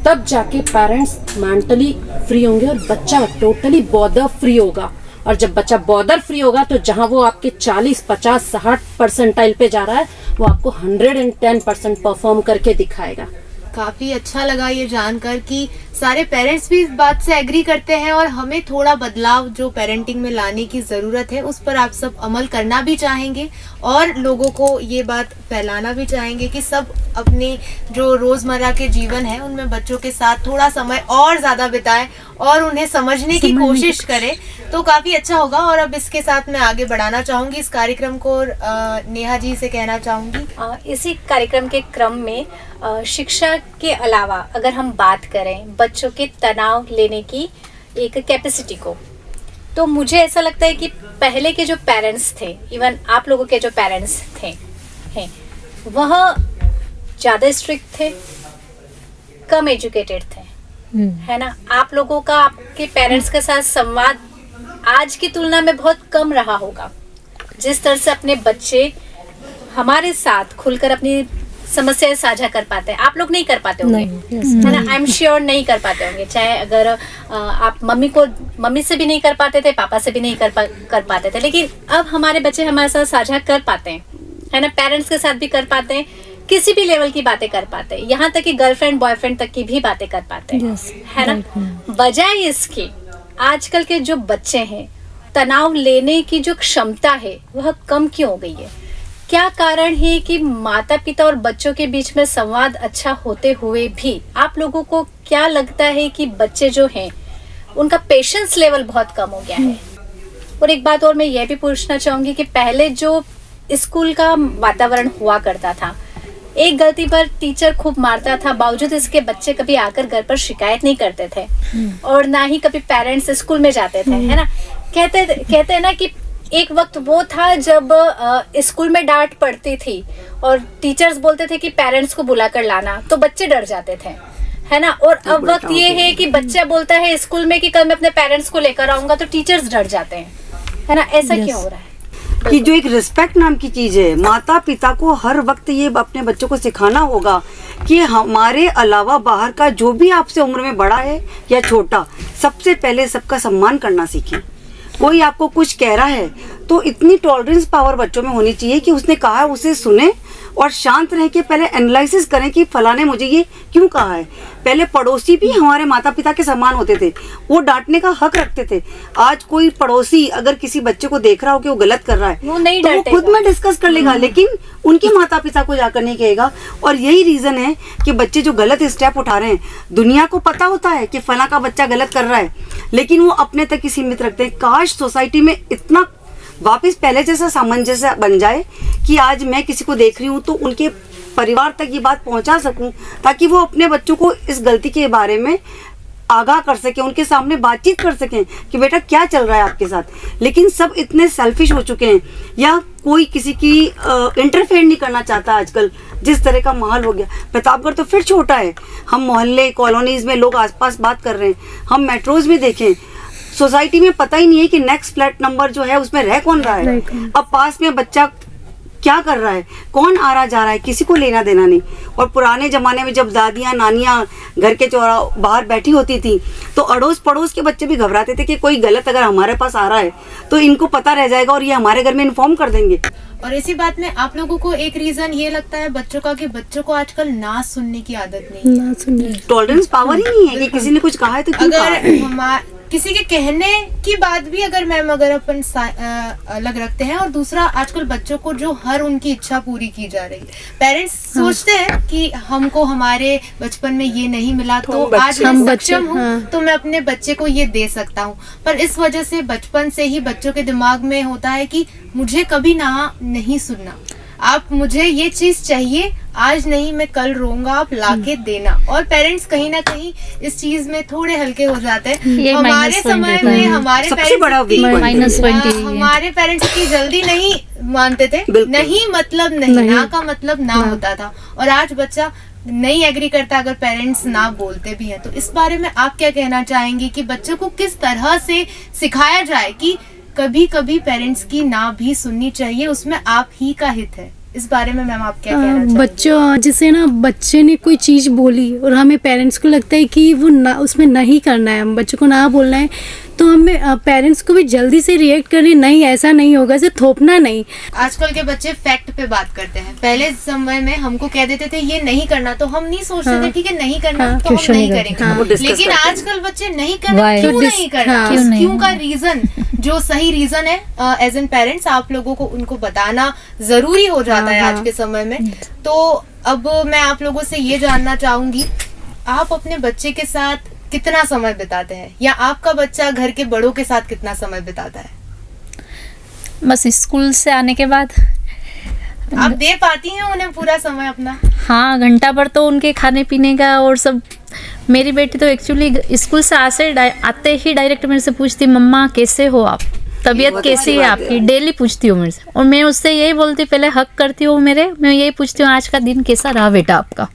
तब जाके पेरेंट्स मेंटली फ्री होंगे और बच्चा टोटली बॉर्डर फ्री होगा। और जब बच्चा बॉर्डर फ्री होगा तो जहां वो आपके 40, 50, 60% पे जा रहा है वो आपको 110% परफॉर्म करके दिखाएगा। काफी अच्छा लगा ये जानकर कि सारे पेरेंट्स भी इस बात से एग्री करते हैं और हमें थोड़ा बदलाव जो पेरेंटिंग में लाने की जरूरत है उस पर आप सब अमल करना भी चाहेंगे और लोगों को ये बात फैलाना भी चाहेंगे कि सब अपने जो रोजमर्रा के जीवन है उनमें बच्चों के साथ थोड़ा समय और ज्यादा बिताएं और उन्हें समझने की कोशिश करें, तो काफी अच्छा होगा। और अब इसके साथ मैं आगे बढ़ाना चाहूंगी इस कार्यक्रम को, नेहा जी से कहना चाहूंगी इसी कार्यक्रम के क्रम में शिक्षा के अलावा अगर हम बात करें बच्चों के तनाव लेने की एक कैपेसिटी को, तो मुझे ऐसा लगता है कि पहले के जो पेरेंट्स थे, इवन आप लोगों के जो पेरेंट्स थे हैं, वह ज़्यादा स्ट्रिक्ट थे, कम एजुकेटेड थे, है ना। आप लोगों का आपके पेरेंट्स के साथ संवाद आज की तुलना में बहुत कम रहा होगा। जिस तरह से अपने बच्चे हमारे साथ खुलकर अपनी समस्याएं साझा कर पाते हैं, आप लोग नहीं कर पाते होंगे, है ना। आई एम श्योर नहीं कर पाते होंगे, चाहे अगर आप मम्मी से भी नहीं कर पाते थे, पापा से भी नहीं कर पाते थे, लेकिन अब हमारे बच्चे हमारे साथ साझा कर पाते हैं, है ना। पेरेंट्स के साथ भी कर पाते हैं, किसी भी लेवल की बातें कर पाते हैं, यहाँ तक कि गर्लफ्रेंड बॉयफ्रेंड तक की भी बातें कर पाते हैं, है ना। बजाय इसके आजकल के जो बच्चे हैं, तनाव लेने की जो क्षमता है वह कम क्यों हो गई है? क्या कारण है कि माता पिता और बच्चों के बीच में संवाद अच्छा होते हुए भी आप लोगों को क्या लगता है कि बच्चे जो हैं उनका पेशेंस लेवल बहुत कम हो गया है? और एक बात और मैं ये भी पूछना चाहूंगी कि पहले जो स्कूल का वातावरण हुआ करता था, एक गलती पर टीचर खूब मारता था, बावजूद इसके बच्चे कभी आकर घर पर शिकायत नहीं करते थे और ना ही कभी पेरेंट्स स्कूल में जाते थे, है ना। कहते हैं ना कि एक वक्त वो था जब स्कूल में डांट पड़ती थी और टीचर्स बोलते थे कि पेरेंट्स को बुलाकर लाना, तो बच्चे डर जाते थे, है ना। और अब वक्त ये है कि बच्चा बोलता है स्कूल में कि कल मैं अपने पेरेंट्स को लेकर आऊंगा, तो टीचर्स डर जाते हैं, है ना। ऐसा क्यों हो रहा है? कि जो एक रिस्पेक्ट नाम की चीज है, माता पिता को हर वक्त ये अपने बच्चों को सिखाना होगा कि हमारे अलावा बाहर का जो भी आपसे उम्र में बड़ा है या छोटा, सबसे पहले सबका सम्मान करना सीखें। कोई आपको कुछ कह रहा है तो इतनी टॉलरेंस पावर बच्चों में होनी चाहिए कि उसने कहा है उसे सुने और शांत रह के पहले एनालिसिस करें कि फलाने मुझे ये क्यों कहा है। पहले पड़ोसी भी हमारे माता पिता के समान होते थे, वो डांटने का हक रखते थे। आज कोई पड़ोसी अगर किसी बच्चे को देख रहा हो कि वो गलत कर रहा है वो नहीं तो वो खुद में डिस्कस कर लेगा, लेकिन उनके माता पिता को जाकर नहीं कहेगा। और यही रीजन है कि बच्चे जो गलत स्टेप उठा रहे हैं, दुनिया को पता होता है कि फला का बच्चा गलत कर रहा है, लेकिन वो अपने तक ही सीमित रखते हैं। काश सोसाइटी में इतना वापस पहले जैसा सामंजस्य बन जाए कि आज मैं किसी को देख रही हूँ तो उनके परिवार तक ये बात पहुंचा सकूं, ताकि वो अपने बच्चों को इस गलती के बारे में आगाह कर सके, उनके सामने बातचीत कर सकें कि बेटा क्या चल रहा है आपके साथ। लेकिन सब इतने सेल्फिश हो चुके हैं या कोई किसी की इंटरफेयर नहीं करना चाहता आजकल, जिस तरह का माहौल हो गया। प्रतापगढ़ तो फिर छोटा है, हम मोहल्ले कॉलोनीज में लोग आसपास बात कर रहे हैं, हम मेट्रोज में देखें, सोसाइटी में पता ही नहीं है कि नेक्स्ट फ्लैट नंबर जो है उसमें रह कौन रहा है, अब पास में बच्चा क्या कर रहा है, कौन आ रहा जा रहा है, किसी को लेना देना नहीं। और पुराने जमाने में जब दादियाँ नानियाँ घर के चौराहे बाहर बैठी होती थी तो अड़ोस पड़ोस के बच्चे भी घबराते थे कि कोई गलत अगर हमारे पास आ रहा है तो इनको पता रह जाएगा और ये हमारे घर में इन्फॉर्म कर देंगे। और इसी बात में आप लोगों को एक रीजन ये लगता है बच्चों का कि बच्चों को आजकल ना सुनने की आदत नहीं है। ना सुनने टॉलरेंस पावर ही नहीं है कि किसी ने कुछ कहा है तो क्यों कहा है? अगर किसी के कहने की बात भी अगर मैम अगर अपन अलग रखते हैं, और दूसरा आजकल बच्चों को जो हर उनकी इच्छा पूरी की जा रही है। पेरेंट्स सोचते हैं कि हमको हमारे बचपन में ये नहीं मिला तो आज मैं सक्षम हूँ तो मैं अपने बच्चे को ये दे सकता हूँ, पर इस वजह से बचपन से ही बच्चों के दिमाग में होता है कि मुझे कभी ना नहीं सुनना, आप मुझे ये चीज चाहिए, आज नहीं मैं कल रोऊंगा, आप लाके देना। और पेरेंट्स कहीं ना कहीं इस चीज में थोड़े हल्के हो जाते हैं। हमारे समय में हमारे सबसे बड़ा पेरेंट्स हमारे पेरेंट्स की जल्दी नहीं मानते थे, नहीं मतलब नहीं, ना का मतलब ना होता था। और आज बच्चा नहीं एग्री करता अगर पेरेंट्स ना बोलते भी हैं। तो इस बारे में आप क्या कहना चाहेंगे कि बच्चों को किस तरह से सिखाया जाए कि कभी कभी पेरेंट्स की ना भी सुननी चाहिए, उसमें आप ही का हित है? इस बारे में मैम आप क्या कहना चाहेंगे? बच्चों जैसे ना बच्चे ने कोई चीज़ बोली और हमें पेरेंट्स को लगता है कि वो ना उसमें नहीं करना है, हम बच्चों को ना बोलना है, तो हमें पेरेंट्स को भी जल्दी से रिएक्ट करनी, नहीं ऐसा नहीं होगा, ऐसे थोपना नहीं। आजकल के बच्चे फैक्ट पे बात करते हैं। पहले समय में हमको कह देते थे ये नहीं करना तो हम नहीं सोचते थे ठीक है नहीं करना तो हम नहीं करेंगे। लेकिन आजकल बच्चे नहीं करना, क्यों नहीं करना, क्यों का रीजन जो सही रीजन है एज एन पेरेंट्स आप लोगों को उनको बताना जरूरी हो जाता है आज के समय में। तो अब मैं आप लोगों से ये जानना चाहूंगी, आप अपने बच्चे के साथ कितना समय बिताते हैं, या आपका बच्चा घर के बड़ों के साथ कितना समय बिताता है? बस स्कूल से आने के बाद आप दे पाती हैं उन्हें पूरा समय अपना? हाँ, घंटा भर तो उनके खाने पीने का और सब। मेरी बेटी तो एक्चुअली स्कूल से आते ही डायरेक्ट मेरे से पूछती मम्मा कैसे हो आप, तबीयत कैसी है आपकी, डेली पूछती हूँ मेरे से। और मैं उससे यही बोलती, पहले हक करती हूँ मैं यही पूछती हूँ आज का दिन कैसा रहा बेटा आपका।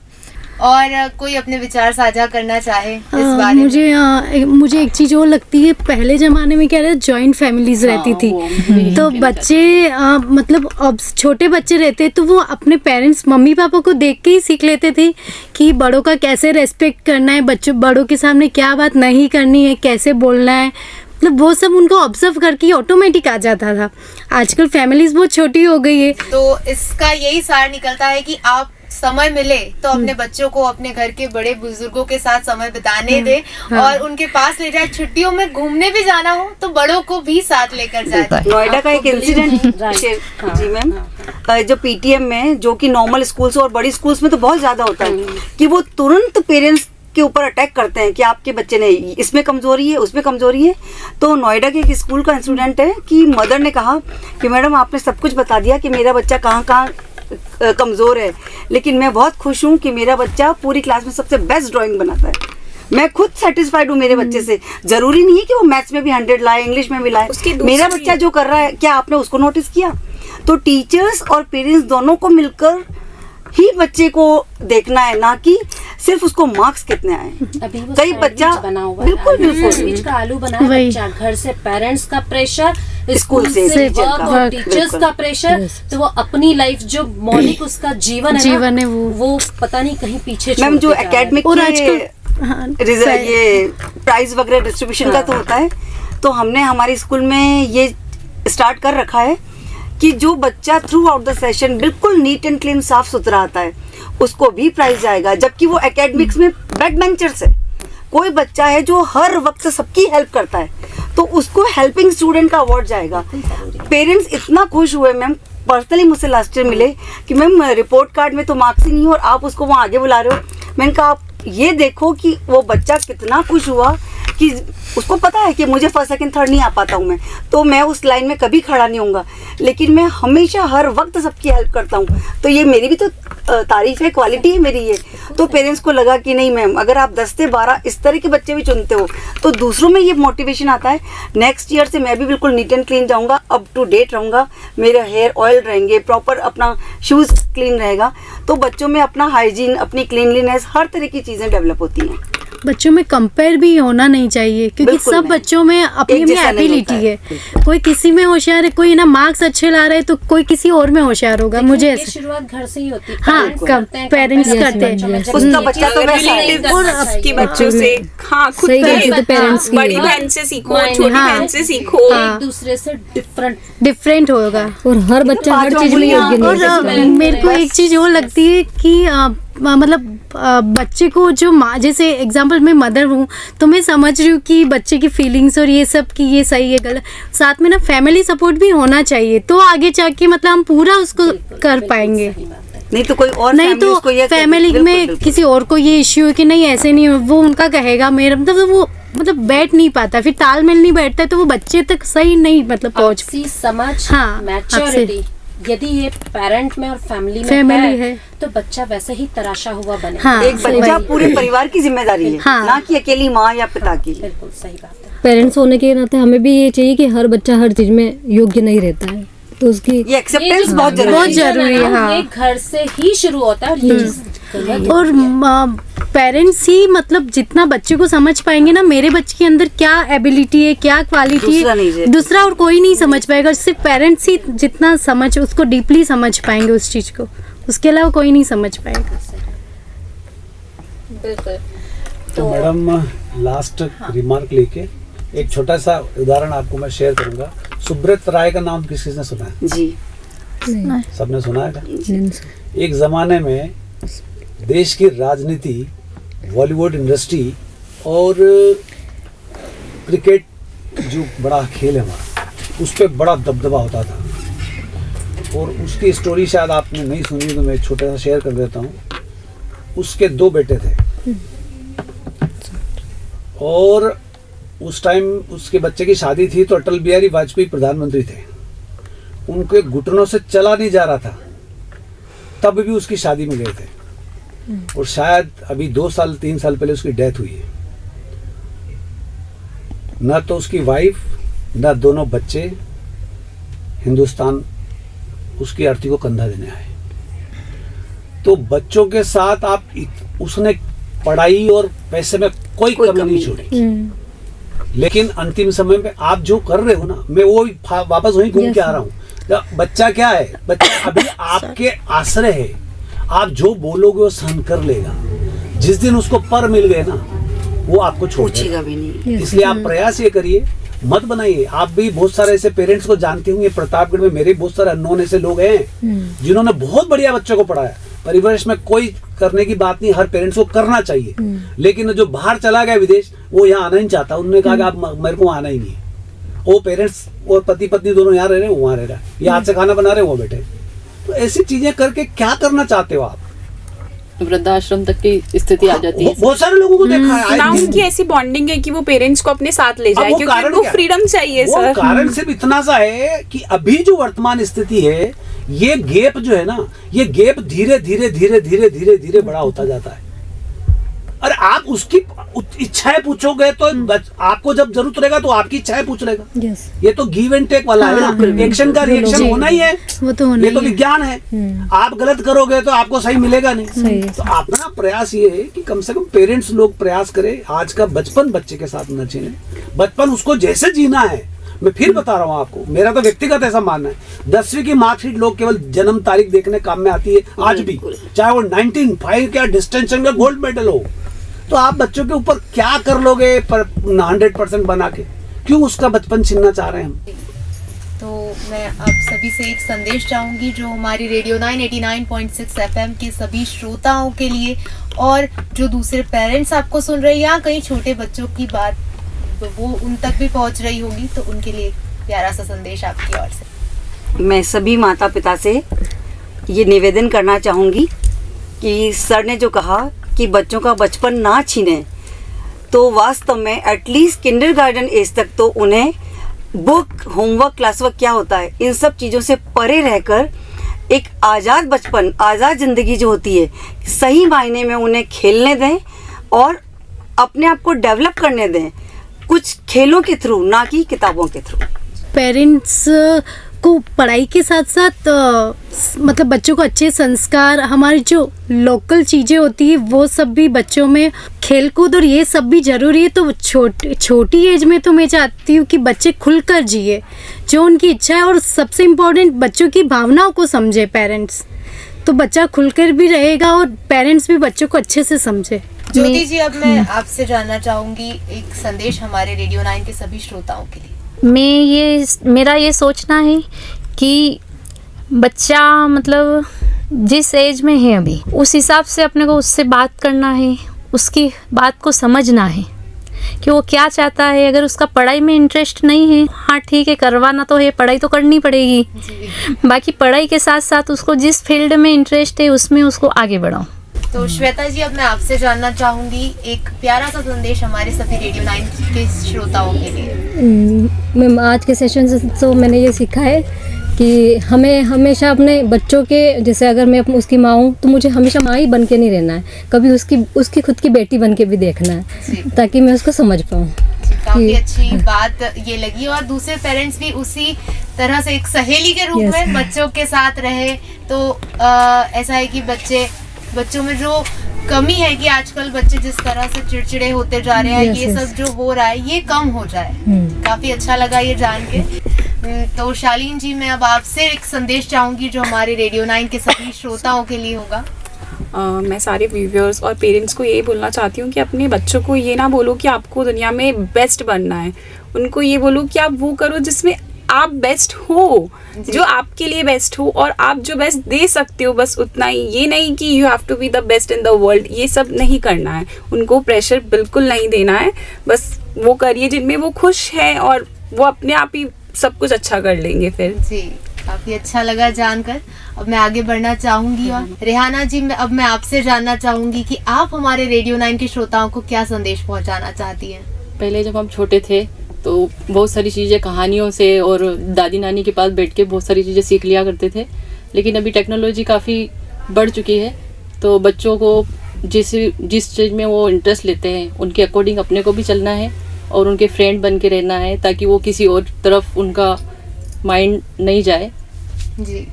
और कोई अपने विचार साझा करना चाहे इस बारे में? मुझे एक चीज़ और लगती है, पहले ज़माने में क्या रहता, जॉइंट फैमिलीज रहती थी, तो बच्चे मतलब छोटे बच्चे रहते तो वो अपने पेरेंट्स मम्मी पापा को देख के ही सीख लेते थे कि बड़ों का कैसे रेस्पेक्ट करना है, बच्चों बड़ों के सामने क्या बात नहीं करनी है, कैसे बोलना है, मतलब वो सब उनको ऑब्जर्व करके ऑटोमेटिक आ जाता था। आजकल फैमिलीज बहुत छोटी हो गई है। तो इसका यही सार निकलता है कि आप समय मिले तो अपने बच्चों को अपने घर के बड़े बुजुर्गों के साथ समय बिताने दे और उनके पास ले जाए। छुट्टियों में घूमने भी जाना हो तो बड़ों को भी साथ लेकर जाए। नोएडा का एक इंसिडेंट जी मैम, जो पीटीएम में जो कि नॉर्मल स्कूल्स और बड़ी स्कूल्स में तो बहुत ज्यादा होता है कि वो तुरंत पेरेंट्स के ऊपर अटैक करते हैं कि आपके बच्चे ने इसमें कमजोरी है उसमें कमजोरी है। तो नोएडा के एक स्कूल का इंसिडेंट है कि मदर ने कहा कि मैडम आपने सब कुछ बता दिया कि मेरा बच्चा कहाँ कहाँ कमज़ोर है, लेकिन मैं बहुत खुश हूँ कि मेरा बच्चा पूरी क्लास में सबसे बेस्ट ड्राइंग बनाता है। मैं खुद सेटिस्फाइड हूँ मेरे बच्चे से। जरूरी नहीं है कि वो मैथ्स में भी 100 लाए, इंग्लिश में भी लाए, मेरा बच्चा जो कर रहा है क्या आपने उसको नोटिस किया? तो टीचर्स और पेरेंट्स दोनों को मिलकर ही बच्चे को देखना है, ना कि सिर्फ उसको मार्क्स कितने आए। कई बच्चा बना हुआ बिल्कुल सैंडविच का आलू बना है बच्चा, घर से पेरेंट्स का प्रेशर, स्कूल से वर्क और टीचर्स का प्रेशर, तो वो अपनी लाइफ जो मौलिक उसका जीवन है वो पता नहीं कहीं पीछे मैम जो एकेडमिक ये प्राइज वगैरह डिस्ट्रीब्यूशन का तो होता है, तो हमने हमारे स्कूल में ये स्टार्ट कर रखा है कि जो बच्चा थ्रू आउट द सेशन बिल्कुल नीट एंड क्लीन साफ सुथरा आता है उसको भी प्राइज जाएगा, जबकि वो एकेडमिक्स में बैक बेंचर्स है। कोई बच्चा है जो हर वक्त सबकी हेल्प करता है तो उसको हेल्पिंग स्टूडेंट का अवार्ड जाएगा। पेरेंट्स इतना खुश हुए मैम, पर्सनली मुझसे लास्ट ईयर मिले कि मैम रिपोर्ट कार्ड में तो मार्क्स ही नहीं और आप उसको वहाँ आगे बुला रहे हो। मैंने कहा आप ये देखो कि वो बच्चा कितना खुश हुआ कि उसको पता है कि मुझे फर्स्ट सेकंड थर्ड नहीं आ पाता हूँ मैं, तो मैं उस लाइन में कभी खड़ा नहीं होऊंगा, लेकिन मैं हमेशा हर वक्त सबकी हेल्प करता हूँ। तो ये मेरी भी तो तारीफ है, क्वालिटी है मेरी ये। तो पेरेंट्स को लगा कि नहीं मैम, अगर आप 10 से 12 इस तरह के बच्चे भी चुनते हो तो दूसरों में ये मोटिवेशन आता है। नेक्स्ट ईयर से मैं भी बिल्कुल नीट एंड क्लीन जाऊँगा, अप टू डेट रहूँगा, मेरे हेयर ऑयल रहेंगे, प्रॉपर अपना शूज़ क्लीन रहेगा, तो बच्चों में अपना हाइजीन, अपनी क्लीनलीनेस, हर तरह की चीज़ें डेवलप होती हैं। बच्चों में कंपेयर भी होना नहीं चाहिए, क्योंकि बिल्कुल सब नहीं। बच्चों में अपनी एक अपनी जैसा नहीं होता एबिलिटी है। है। कोई किसी में होशियार है, कोई ना मार्क्स अच्छे ला रहा है तो कोई किसी और में होशियार होगा। मुझे ये ऐसा शुरुआत घर से ही होती है। हाँ, Parents करते हैं, पेरेंट्स compare करते हैं। बच्चों में जब उसका ये बच्चा चीज़ तो वैसा है। नहीं करना और चाहिए। आपके बच्चों से हाँ खुद सही के कहती है, तो पेरेंट्स की बड़ी है। बहन से सीखो, मायने छोटी हाँ। बहन से सीखो। हाँ। एक दूसरे से डिफरेंट होगा। और हर बच्चा हर चीज में योग्य नहीं और है। मेरे को एक चीज और लगती है कि मतलब बच्चे को जो माँ, जैसे एग्जांपल मैं मदर हूँ तो मैं समझ रही हूँ कि बच्चे की फीलिंग्स और ये सब कि ये सही है गलत, साथ में ना फैमिली सपोर्ट भी होना चाहिए, तो आगे जाके मतलब हम पूरा उसको कर पाएंगे। नहीं तो कोई और नहीं family तो उसको ये फैमिली बिल्कुल, में बिल्कुल। किसी और को ये इश्यू है कि नहीं ऐसे नहीं हो, वो उनका कहेगा मेरा मतलब वो मतलब बैठ नहीं पाता, फिर तालमेल नहीं बैठता, तो वो बच्चे तक सही नहीं मतलब पहुंच। आपसी समझ, हाँ, मैच्योरिटी यदि ये पेरेंट में और फैमिली में Family है। तो बच्चा वैसे ही तराशा हुआ बने। हाँ, एक बच्चा पूरे परिवार की जिम्मेदारी है, हाँ। ना कि अकेली माँ या पिता की। बिल्कुल सही बात है। पेरेंट्स होने के नाते हमें भी ये चाहिए कि हर बच्चा हर चीज में योग्य नहीं रहता है, तो उसकी ये एक्सेप्टेंस जो बहुत जरूरी बहुत है। जरूरी है, हाँ। ये घर से ही शुरू होता है और ये चीज़ गलत है। और पेरेंट्स ही मतलब जितना बच्चे को समझ पाएंगे ना मेरे बच्चे के अंदर क्या एबिलिटी है, क्या क्वालिटी दूसरा नहीं है, है। दूसरा और कोई नहीं समझ पाएगा। सिर्फ पेरेंट्स ही जितना समझ उसको डीपली समझ पाएंगे उस चीज को, उसके अलावा कोई नहीं समझ पाएगा। बिल्कुल। तो मैडम लास्ट रिमार्क लेके एक छोटा सा उदाहरण आपको मैं शेयर करूंगा। सुब्रत राय का नाम किस किसने सुना है? जी सबने सुना है क्या? एक जमाने में देश की राजनीति, बॉलीवुड इंडस्ट्री और क्रिकेट जो बड़ा खेल है हमारा, उस पर बड़ा दबदबा होता था। और उसकी स्टोरी शायद आपने नहीं सुनी तो मैं छोटा सा शेयर कर देता हूँ। उसके 2 बेटे थे और उस टाइम उसके बच्चे की शादी थी तो अटल बिहारी वाजपेयी प्रधानमंत्री थे। उनके घुटनों से चला नहीं जा रहा था, तब भी उसकी शादी में गए थे। और शायद अभी 2-3 साल पहले उसकी डेथ हुई है। न तो उसकी वाइफ न दोनों बच्चे हिंदुस्तान उसकी अर्थी को कंधा देने आए। तो बच्चों के साथ आप उसने पढ़ाई और पैसे में कोई कमी नहीं छोड़ी, लेकिन अंतिम समय में आप जो कर रहे हो ना, मैं वो वापस वहीं घूम के आ रहा हूँ। बच्चा क्या है? बच्चा अभी आपके आश्रय है, आप जो बोलोगे वो सहन कर लेगा। जिस दिन उसको पर मिल गए ना, वो आपको छोड़ पूछेगा भी नहीं। इसलिए आप प्रयास ये करिए, मत बनाइए। आप भी बहुत सारे ऐसे पेरेंट्स को जानते होंगे, प्रतापगढ़ में मेरे बहुत सारे अननोन ऐसे लोग हैं जिन्होंने बहुत बढ़िया बच्चों को पढ़ाया। परिवेश में कोई करने की बात नहीं, हर पेरेंट्स को करना चाहिए। लेकिन जो बाहर चला गया विदेश, वो यहाँ आना नहीं चाहता। उन्होंने कहा कि आप मेरे को आना ही नहीं है। वो पेरेंट्स और पति पत्नी दोनों यहाँ रह रहे हैं, वो वहाँ रह रहा है, ये हाथ से खाना बना रहे हैं, वो बैठे। तो ऐसी चीजें करके क्या करना चाहते हो आप? वृद्धाश्रम तक की स्थिति आ जाती है। बहुत सारे लोगों को देखा है। ना उनकी ऐसी बॉन्डिंग है कि वो पेरेंट्स को अपने साथ ले जाए, वो क्योंकि कारण उनको क्या है? फ्रीडम चाहिए वो सर। कारण सिर्फ इतना सा है कि अभी जो वर्तमान स्थिति है, ये गैप जो है ना, ये गैप धीरे धीरे धीरे धीरे धीरे धीरे बड़ा होता जाता है। अरे आप उसकी इच्छाएं पूछोगे तो आपको जब जरूरत रहेगा तो आपकी इच्छाएं पूछ लेगा। यस ये तो गिव एंड टेक वाला है ना, एक्शन का रिएक्शन होना ही है, वो तो होना ये तो ही है। विज्ञान है। आप गलत करोगे तो आपको सही मिलेगा नहीं। सही है। तो अपना प्रयास ये है कि कम से कम पेरेंट्स लोग प्रयास करें, आज का बचपन बच्चे के साथ न छीने। बचपन उसको जैसे जीना है, मैं फिर बता रहा हूँ आपको, मेरा तो व्यक्तिगत ऐसा मानना है। 10वीं की मार्कशीट लोग केवल जन्म तारीख देखने काम में आती है आज भी, चाहे वो 1905 का डिस्टिंक्शन का गोल्ड मेडल हो। तो आप बच्चों के ऊपर क्या कर लोगे 100% बना के? क्यों उसका बचपन छीनना चाह रहे हैं हम? तो मैं आप सभी से एक संदेश चाहूंगी, जो हमारी रेडियो 89.6 FM के सभी श्रोताओं के लिए, और जो दूसरे पेरेंट्स आपको सुन रहे हैं या कहीं छोटे बच्चों की बात वो उन तक भी पहुंच रही होगी, तो उनके लिए प्यारा सा संदेश आपकी ओर से। मैं सभी माता पिता से ये निवेदन करना चाहूँगी कि सर ने जो कहा कि बच्चों का बचपन ना छीने, तो वास्तव में एटलीस्ट किंडरगार्टन एज तक तो उन्हें बुक, होमवर्क, क्लासवर्क क्या होता है, इन सब चीज़ों से परे रहकर एक आज़ाद बचपन, आज़ाद ज़िंदगी जो होती है, सही मायने में उन्हें खेलने दें और अपने आप को डेवलप करने दें, कुछ खेलों के थ्रू, ना कि किताबों के थ्रू। पेरेंट्स को पढ़ाई के साथ साथ मतलब बच्चों को अच्छे संस्कार, हमारी जो लोकल चीज़ें होती है वो सब भी बच्चों में खेलकूद और ये सब भी ज़रूरी है, तो छोटी एज में तो मैं चाहती हूँ कि बच्चे खुलकर जिए जो उनकी इच्छा है, और सबसे इम्पोर्टेंट बच्चों की भावनाओं को समझे पेरेंट्स, तो बच्चा खुलकर भी रहेगा और पेरेंट्स भी बच्चों को अच्छे से समझे। ज्योति जी, अब मैं आपसे जानना चाहूंगी एक संदेश हमारे रेडियो 9 के सभी श्रोताओं के लिए। मेरा ये सोचना है कि बच्चा मतलब जिस एज में है अभी, उस हिसाब से अपने को उससे बात करना है, उसकी बात को समझना है कि वो क्या चाहता है। अगर उसका पढ़ाई में इंटरेस्ट नहीं है, हाँ ठीक है, करवाना तो है, पढ़ाई तो करनी पड़ेगी, बाकी पढ़ाई के साथ साथ उसको जिस फील्ड में इंटरेस्ट है उसमें उसको आगे बढ़ाओ। तो श्वेता जी, अब मैं आपसे जानना चाहूंगी एक प्यारा सा संदेश हमारे सभी रेडियो 9 के श्रोताओं के लिए। मैम, आज के सेशन से तो मैंने ये सीखा है कि हमें हमेशा अपने बच्चों के, जैसे अगर मैं उसकी माँ हूँ तो मुझे हमेशा माँ ही बन के नहीं रहना है, कभी उसकी खुद की बेटी बन के भी देखना है, ताकि मैं उसको समझ पाऊँ। काफी अच्छी बात ये लगी, और दूसरे पेरेंट्स भी उसी तरह से एक सहेली के रूप में बच्चों के साथ रहे तो ऐसा है कि बच्चों में जो कमी है कि आजकल बच्चे जिस तरह से चिड़चिड़े होते जा रहे हैं, ये सब जो हो रहा है ये कम हो जाए। काफी अच्छा लगा ये जान के। तो शालीन जी, मैं अब आपसे एक संदेश चाहूंगी जो हमारे रेडियो 9 के सभी श्रोताओं के लिए होगा। मैं सारे व्यूअर्स और पेरेंट्स को ये बोलना चाहती हूँ कि अपने बच्चों को ये ना बोलो कि आपको दुनिया में बेस्ट बनना है, उनको ये बोलो कि आप वो करो जिसमें आप बेस्ट हो, जो आपके लिए बेस्ट हो, और आप जो बेस्ट दे सकते हो बस उतना ही। ये नहीं कि you have to be the best in the world, ये सब नहीं करना है, उनको प्रेशर बिल्कुल नहीं देना है, बस वो करिए जिनमें वो खुश है और वो अपने आप ही सब कुछ अच्छा कर लेंगे फिर। जी, काफी अच्छा लगा जानकर। अब मैं आगे बढ़ना चाहूंगी, और रेहाना जी, अब मैं आपसे जानना चाहूंगी कि आप हमारे रेडियो 9 के श्रोताओं को क्या संदेश पहुंचाना चाहती हैं। पहले जब हम छोटे थे तो बहुत सारी चीज़ें कहानियों से और दादी नानी के पास बैठ के बहुत सारी चीज़ें सीख लिया करते थे, लेकिन अभी टेक्नोलॉजी काफ़ी बढ़ चुकी है, तो बच्चों को जिस चीज़ में वो इंटरेस्ट लेते हैं उनके अकॉर्डिंग अपने को भी चलना है और उनके फ्रेंड बन के रहना है, ताकि वो किसी और तरफ उनका माइंड नहीं जाए। जी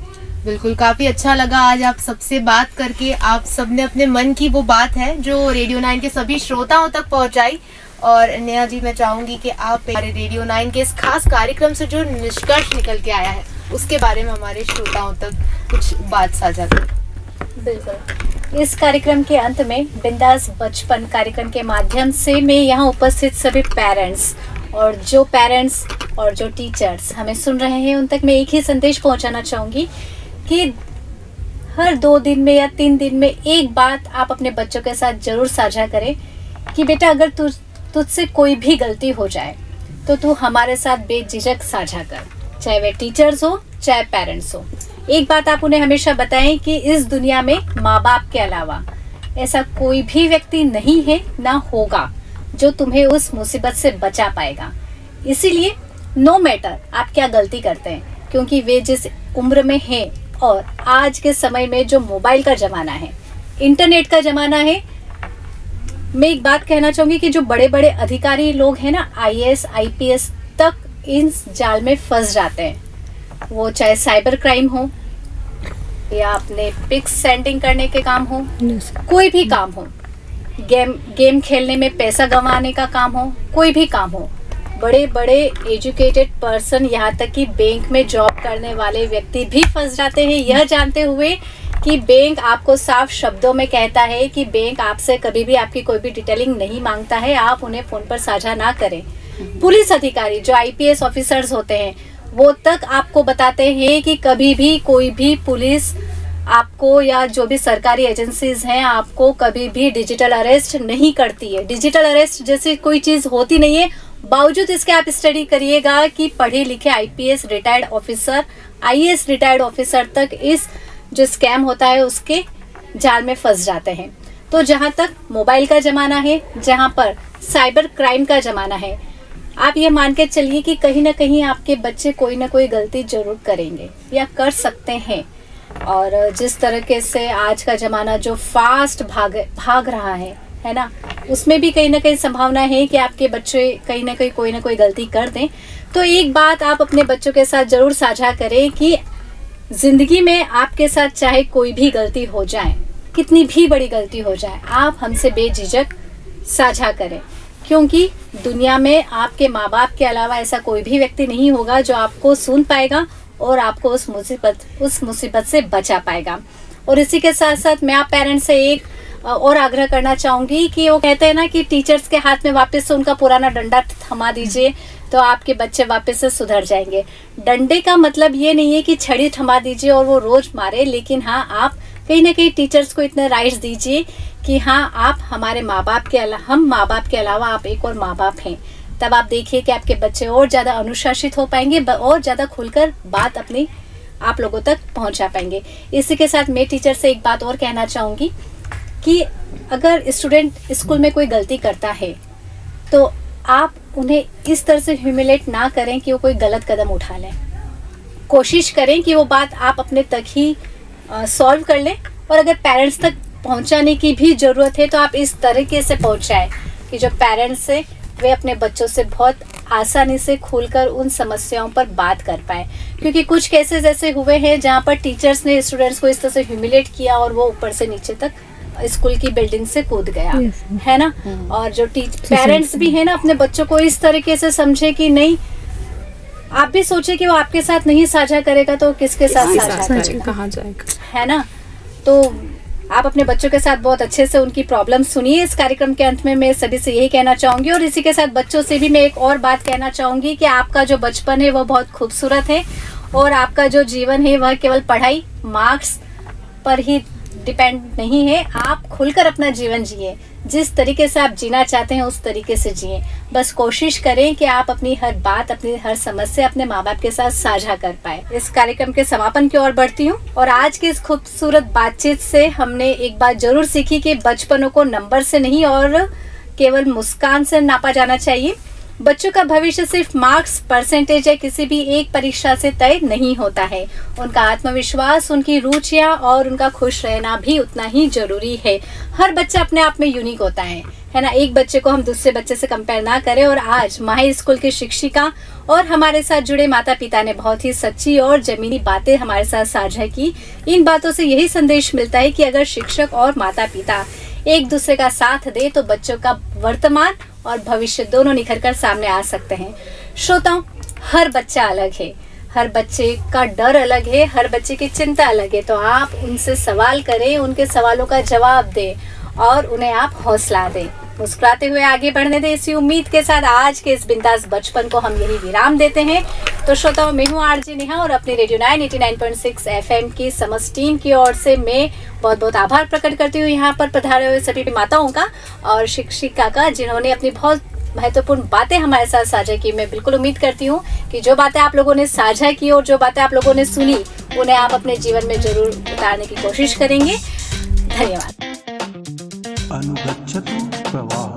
बिल्कुल, काफ़ी अच्छा लगा आज आप सबसे बात करके। आप सबने अपने मन की वो बात है जो रेडियो 9 के सभी श्रोताओं तक पहुंचाई। और नेहा जी, मैं चाहूंगी कि आप हमारे रेडियो 9 के इस खास कार्यक्रम से जो निष्कर्ष निकल के आया है उसके बारे में हमारे श्रोताओं तक कुछ बात साझा करें। बिल्कुल, इस कार्यक्रम के अंत में बिंदास बचपन कार्यक्रम के माध्यम से मैं यहाँ उपस्थित सभी पेरेंट्स और जो टीचर्स हमें सुन रहे हैं उन तक मैं एक ही संदेश पहुँचाना चाहूँगी कि हर 2 दिन में या 3 दिन में एक बात आप अपने बच्चों के साथ जरूर साझा करें कि बेटा, अगर तुझसे कोई भी गलती हो जाए तो तू हमारे साथ बेझिझक साझा कर, चाहे वे टीचर्स हो चाहे पेरेंट्स हो। एक बात आप उन्हें हमेशा बताएं कि इस दुनिया में माँ बाप के अलावा ऐसा कोई भी व्यक्ति नहीं है, ना होगा, जो तुम्हें उस मुसीबत से बचा पाएगा। इसीलिए नो मैटर आप क्या गलती करते हैं, क्योंकि वे जिस उम्र में हैं और आज के समय में जो मोबाइल का ज़माना है, इंटरनेट का ज़माना है, मैं एक बात कहना चाहूँगी कि जो बड़े बड़े अधिकारी लोग हैं ना, IAS IPS तक इन जाल में फंस जाते हैं। वो चाहे साइबर क्राइम हो या अपने पिक्स सेंडिंग करने के काम हो, कोई भी काम हो, गेम खेलने में पैसा गंवाने का काम हो, कोई भी काम हो, बड़े बड़े एजुकेटेड पर्सन, यहाँ तक कि बैंक में जॉब करने वाले व्यक्ति भी फंस जाते हैं, यह जानते हुए कि बैंक आपको साफ शब्दों में कहता है कि बैंक आपसे कभी भी आपकी कोई भी डिटेलिंग नहीं मांगता है, आप उन्हें फ़ोन पर साझा ना करें। पुलिस अधिकारी जो IPS ऑफिसर्स होते हैं वो तक आपको बताते हैं कि कभी भी कोई भी पुलिस आपको या जो भी सरकारी एजेंसीज हैं आपको कभी भी डिजिटल अरेस्ट नहीं करती है। डिजिटल अरेस्ट जैसी कोई चीज़ होती नहीं है। बावजूद इसके आप स्टडी करिएगा कि पढ़े लिखे IPS retired officer, IAS retired officer तक इस जो स्कैम होता है उसके जाल में फंस जाते हैं। तो जहाँ तक मोबाइल का ज़माना है, जहाँ पर साइबर क्राइम का ज़माना है, आप ये मान के चलिए कि कहीं ना कहीं आपके बच्चे कोई ना कोई गलती जरूर करेंगे या कर सकते हैं। और जिस तरीके से आज का ज़माना जो फास्ट भाग रहा है ना, उसमें भी कहीं ना कहीं संभावना है कि आपके बच्चे कहीं ना कहीं कोई ना कोई गलती कर दें। तो एक बात आप अपने बच्चों के साथ ज़रूर साझा करें कि ज़िंदगी में आपके साथ चाहे कोई भी गलती हो जाए, कितनी भी बड़ी गलती हो जाए, आप हमसे बेझिझक साझा करें, क्योंकि दुनिया में आपके माँ बाप के अलावा ऐसा कोई भी व्यक्ति नहीं होगा जो आपको सुन पाएगा और आपको उस मुसीबत से बचा पाएगा। और इसी के साथ साथ मैं आप पेरेंट्स से एक और आग्रह करना चाहूँगी कि वो कहते हैं ना कि टीचर्स के हाथ में वापस से उनका पुराना डंडा थमा दीजिए तो आपके बच्चे वापस से सुधर जाएंगे। डंडे का मतलब ये नहीं है कि छड़ी थमा दीजिए और वो रोज मारे, लेकिन हाँ आप कहीं ना कहीं टीचर्स को इतने राइट्स दीजिए कि हाँ आप हमारे माँ बाप के हम माँ बाप के अलावा आप एक और माँ बाप हैं। तब आप देखिए कि आपके बच्चे और ज़्यादा अनुशासित हो पाएंगे और ज़्यादा खुलकर बात अपनी आप लोगों तक पहुँचा पाएंगे। इसी के साथ मैं टीचर से एक बात और कहना चाहूँगी कि अगर स्टूडेंट स्कूल में कोई गलती करता है तो आप उन्हें इस तरह से ह्यूमिलेट ना करें कि वो कोई गलत कदम उठा लें। कोशिश करें कि वो बात आप अपने तक ही सॉल्व कर लें, और अगर पेरेंट्स तक पहुंचाने की भी ज़रूरत है तो आप इस तरीके से पहुंचाएं कि जो पेरेंट्स है वे अपने बच्चों से बहुत आसानी से खुलकर उन समस्याओं पर बात कर पाए। क्योंकि कुछ केसेस ऐसे हुए हैं जहां पर टीचर्स ने स्टूडेंट्स को इस तरह से ह्यूमिलेट किया और वो ऊपर से नीचे तक स्कूल की बिल्डिंग से कूद गया, है ना। और जो पेरेंट्स भी है ना, अपने बच्चों को इस तरीके से समझे कि नहीं, आप भी सोचे कि वो आपके साथ नहीं साझा करेगा तो किसके साथ साझा करेगा, कहाँ जाएगा, है ना। तो आप अपने बच्चों के साथ बहुत अच्छे से उनकी प्रॉब्लम सुनिए। इस कार्यक्रम के अंत में मैं सभी से यही कहना चाहूँगी, और इसी के साथ बच्चों से भी मैं एक और बात कहना चाहूँगी कि आपका जो बचपन है वो बहुत खूबसूरत है, और आपका जो जीवन है वह केवल पढ़ाई मार्क्स पर ही डिपेंड नहीं है। आप खुलकर अपना जीवन जिए, जिस तरीके से आप जीना चाहते हैं उस तरीके से जिए। बस कोशिश करें कि आप अपनी हर बात, अपनी हर समस्या अपने माँ बाप के साथ साझा कर पाए। इस कार्यक्रम के समापन की ओर बढ़ती हूँ, और आज की इस खूबसूरत बातचीत से हमने एक बात जरूर सीखी कि बचपनों को नंबर से नहीं और केवल मुस्कान से नापा जाना चाहिए। बच्चों का भविष्य सिर्फ मार्क्स, परसेंटेज या किसी भी एक परीक्षा से तय नहीं होता है। उनका आत्मविश्वास, उनकी रुचियां और उनका खुश रहना भी उतना ही जरूरी है। हर बच्चा अपने आप में यूनिक होता है ना। एक बच्चे को हम दूसरे बच्चे से कंपेयर ना करें। और आज माही स्कूल की शिक्षिका और हमारे साथ जुड़े माता पिता ने बहुत ही सच्ची और जमीनी बातें हमारे साथ साझा की। इन बातों से यही संदेश मिलता है कि अगर शिक्षक और माता पिता एक दूसरे का साथ दे तो बच्चों का वर्तमान और भविष्य दोनों निखर कर सामने आ सकते हैं। श्रोताओं, हर बच्चा अलग है, हर बच्चे का डर अलग है, हर बच्चे की चिंता अलग है। तो आप उनसे सवाल करें, उनके सवालों का जवाब दें और उन्हें आप हौसला दें। मुस्कुराते हुए आगे बढ़ने दें, इसी उम्मीद के साथ आज के इस बिंदास बचपन को हम यही विराम देते हैं। तो श्रोताओं, मैं हूँ आरजे नेहा, और अपनी रेडियो 89.6 FM की समस्त टीम की ओर से मैं बहुत बहुत आभार प्रकट करती हूँ यहाँ पर पधारे हुए सभी माताओं का और शिक्षिका का, जिन्होंने अपनी बहुत महत्वपूर्ण बातें हमारे साथ साझा की। मैं बिल्कुल उम्मीद करती हूँ कि जो बातें आप लोगों ने साझा की और जो बातें आप लोगों ने सुनी, उन्हें आप अपने जीवन में जरूर उतारने की कोशिश करेंगे। धन्यवाद। अनुगच्छतु प्रवाह।